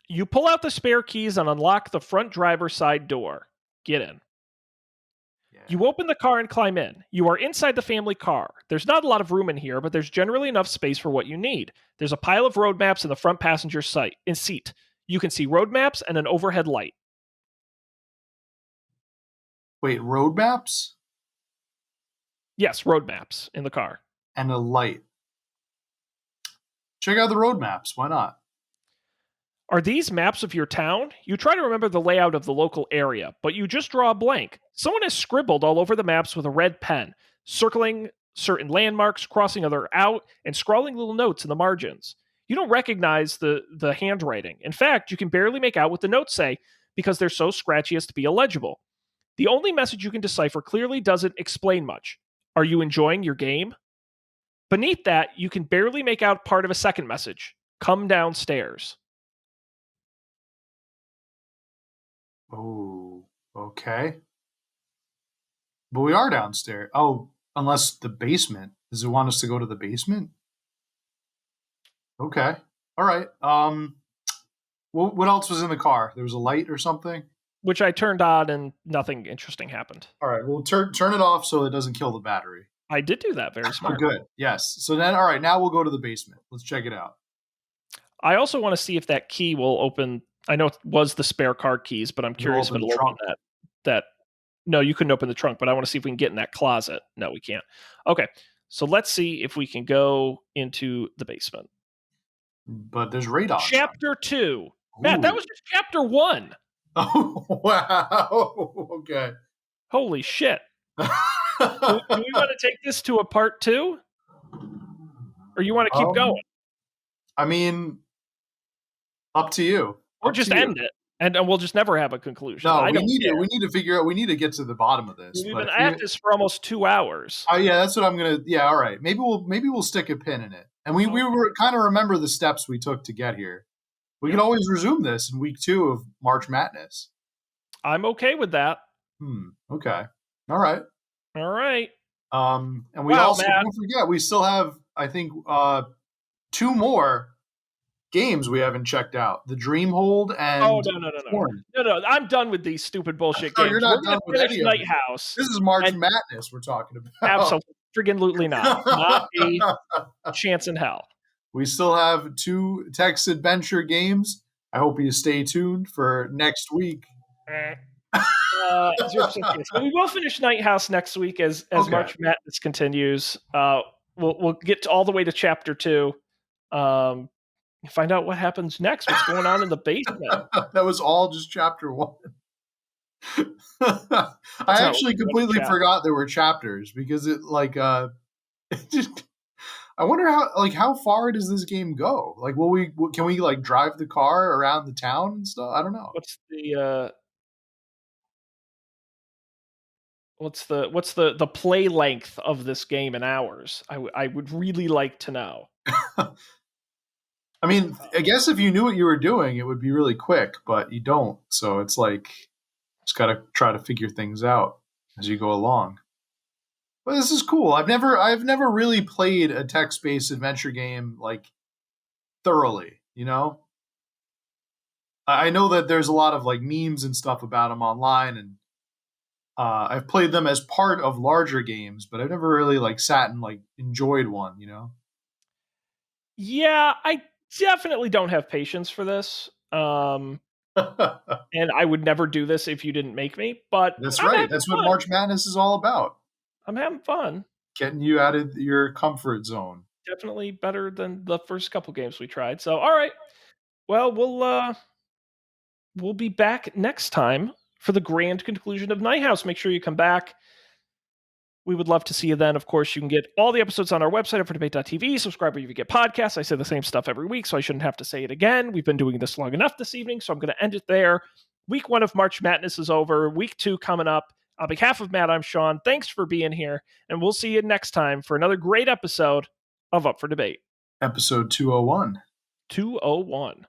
S1: You pull out the spare keys and unlock the front driver's side door. Get in. Yeah. You open the car and climb in. You are inside the family car. There's not a lot of room in here, but there's generally enough space for what you need. There's a pile of road maps in the front passenger seat. You can see road maps and an overhead light.
S2: Wait, road maps?
S1: Yes, road maps in the car.
S2: And a light. Check out the road maps. Why not?
S1: Are these maps of your town? You try to remember the layout of the local area, but you just draw a blank. Someone has scribbled all over the maps with a red pen, circling certain landmarks, crossing other out, and scrawling little notes in the margins. You don't recognize the handwriting. In fact, you can barely make out what the notes say because they're so scratchy as to be illegible. The only message you can decipher clearly doesn't explain much. Are you enjoying your game? Beneath that, you can barely make out part of a second message. Come downstairs.
S2: Oh, okay. But we are downstairs. Oh, unless the basement. Does it want us to go to the basement? Okay. All right. What else was in the car? There was a light or something?
S1: Which I turned on and nothing interesting happened.
S2: All right. Well, turn it off so it doesn't kill the battery.
S1: I did do that. Very smart.
S2: Oh, good. Yes. So then, all right, now we'll go to the basement. Let's check it out.
S1: I also want to see if that key will open. I know it was the spare car keys, but I'm curious if it'll open that. No, you couldn't open the trunk, but I want to see if we can get in that closet. No, we can't. Okay. So let's see if we can go into the basement.
S2: But there's radon.
S1: Chapter 2. Matt, that was just chapter 1.
S2: Oh wow. Okay.
S1: Holy shit. Do we want to take this to a part 2? Or you want to keep going?
S2: I mean, up to you.
S1: Or
S2: Up to
S1: just
S2: you.
S1: end it, and we'll just never have a conclusion.
S2: No,
S1: I don't care.
S2: we need to figure out. We need to get to the bottom of this.
S1: We've
S2: But
S1: been
S2: if
S1: at
S2: you,
S1: this for almost 2 hours.
S2: oh yeah, that's what I'm gonna. Yeah, all right. Maybe we'll stick a pin in it, and we
S1: Okay.
S2: were kind of remember the steps we took to get here. We
S1: Yep.
S2: can always resume this in week 2 of March Madness.
S1: I'm okay with that.
S2: Okay. All right.
S1: All right.
S2: And we
S1: Wow,
S2: also
S1: Matt.
S2: don't forget we still have I think 2 more games we haven't checked out: the Dreamhold
S1: Oh,
S2: and
S1: no.
S2: Torn.
S1: No, I'm done with these stupid bullshit
S2: No, you're
S1: games. We're
S2: not
S1: gonna
S2: done with
S1: finish
S2: any of
S1: Night
S2: them.
S1: House,
S2: This is March
S1: and
S2: Madness we're talking about.
S1: absolutely not. Not a chance in hell.
S2: We still have 2 text adventure games. I hope you stay tuned for next week.
S1: Eh. 0% chance. But we will finish Night House next week as
S2: Okay.
S1: March Madness continues. We'll get all the way to chapter 2. Find out what happens next. What's going on in the basement?
S2: That was all just chapter 1. I
S1: That's not what
S2: actually
S1: we do in the
S2: completely
S1: chat.
S2: forgot there were chapters because it like it just I wonder how far does this game go? Like can we like drive the car around the town and stuff? I don't know.
S1: What's the play length of this game in hours? I would really like to know.
S2: I mean, I guess if you knew what you were doing, it would be really quick, but you don't. So it's like just got to try to figure things out as you go along. But this is cool. I've never really played a text-based adventure game like thoroughly, you know? I know that there's a lot of like memes and stuff about them online, and I've played them as part of larger games, but I've never really like sat and like enjoyed one, you know?
S1: Yeah, I definitely don't have patience for this. And I would never do this if you didn't make me, but
S2: That's
S1: I'm
S2: right.
S1: having
S2: That's what
S1: fun.
S2: March Madness is all about.
S1: I'm having fun.
S2: Getting you out of your comfort zone.
S1: Definitely better than the first couple games we tried. So, all right. Well, we'll be back next time for the grand conclusion of Night House. Make sure you come back. We would love to see you then. Of course, you can get all the episodes on our website at fordebate.tv. Subscribe where you get podcasts. I say the same stuff every week, so I shouldn't have to say it again. We've been doing this long enough this evening, so I'm going to end it there. Week 1 of March Madness is over. Week 2 coming up. On behalf of Matt, I'm Sean. Thanks for being here, and we'll see you next time for another great episode of Up for Debate.
S2: Episode 201.
S1: 201.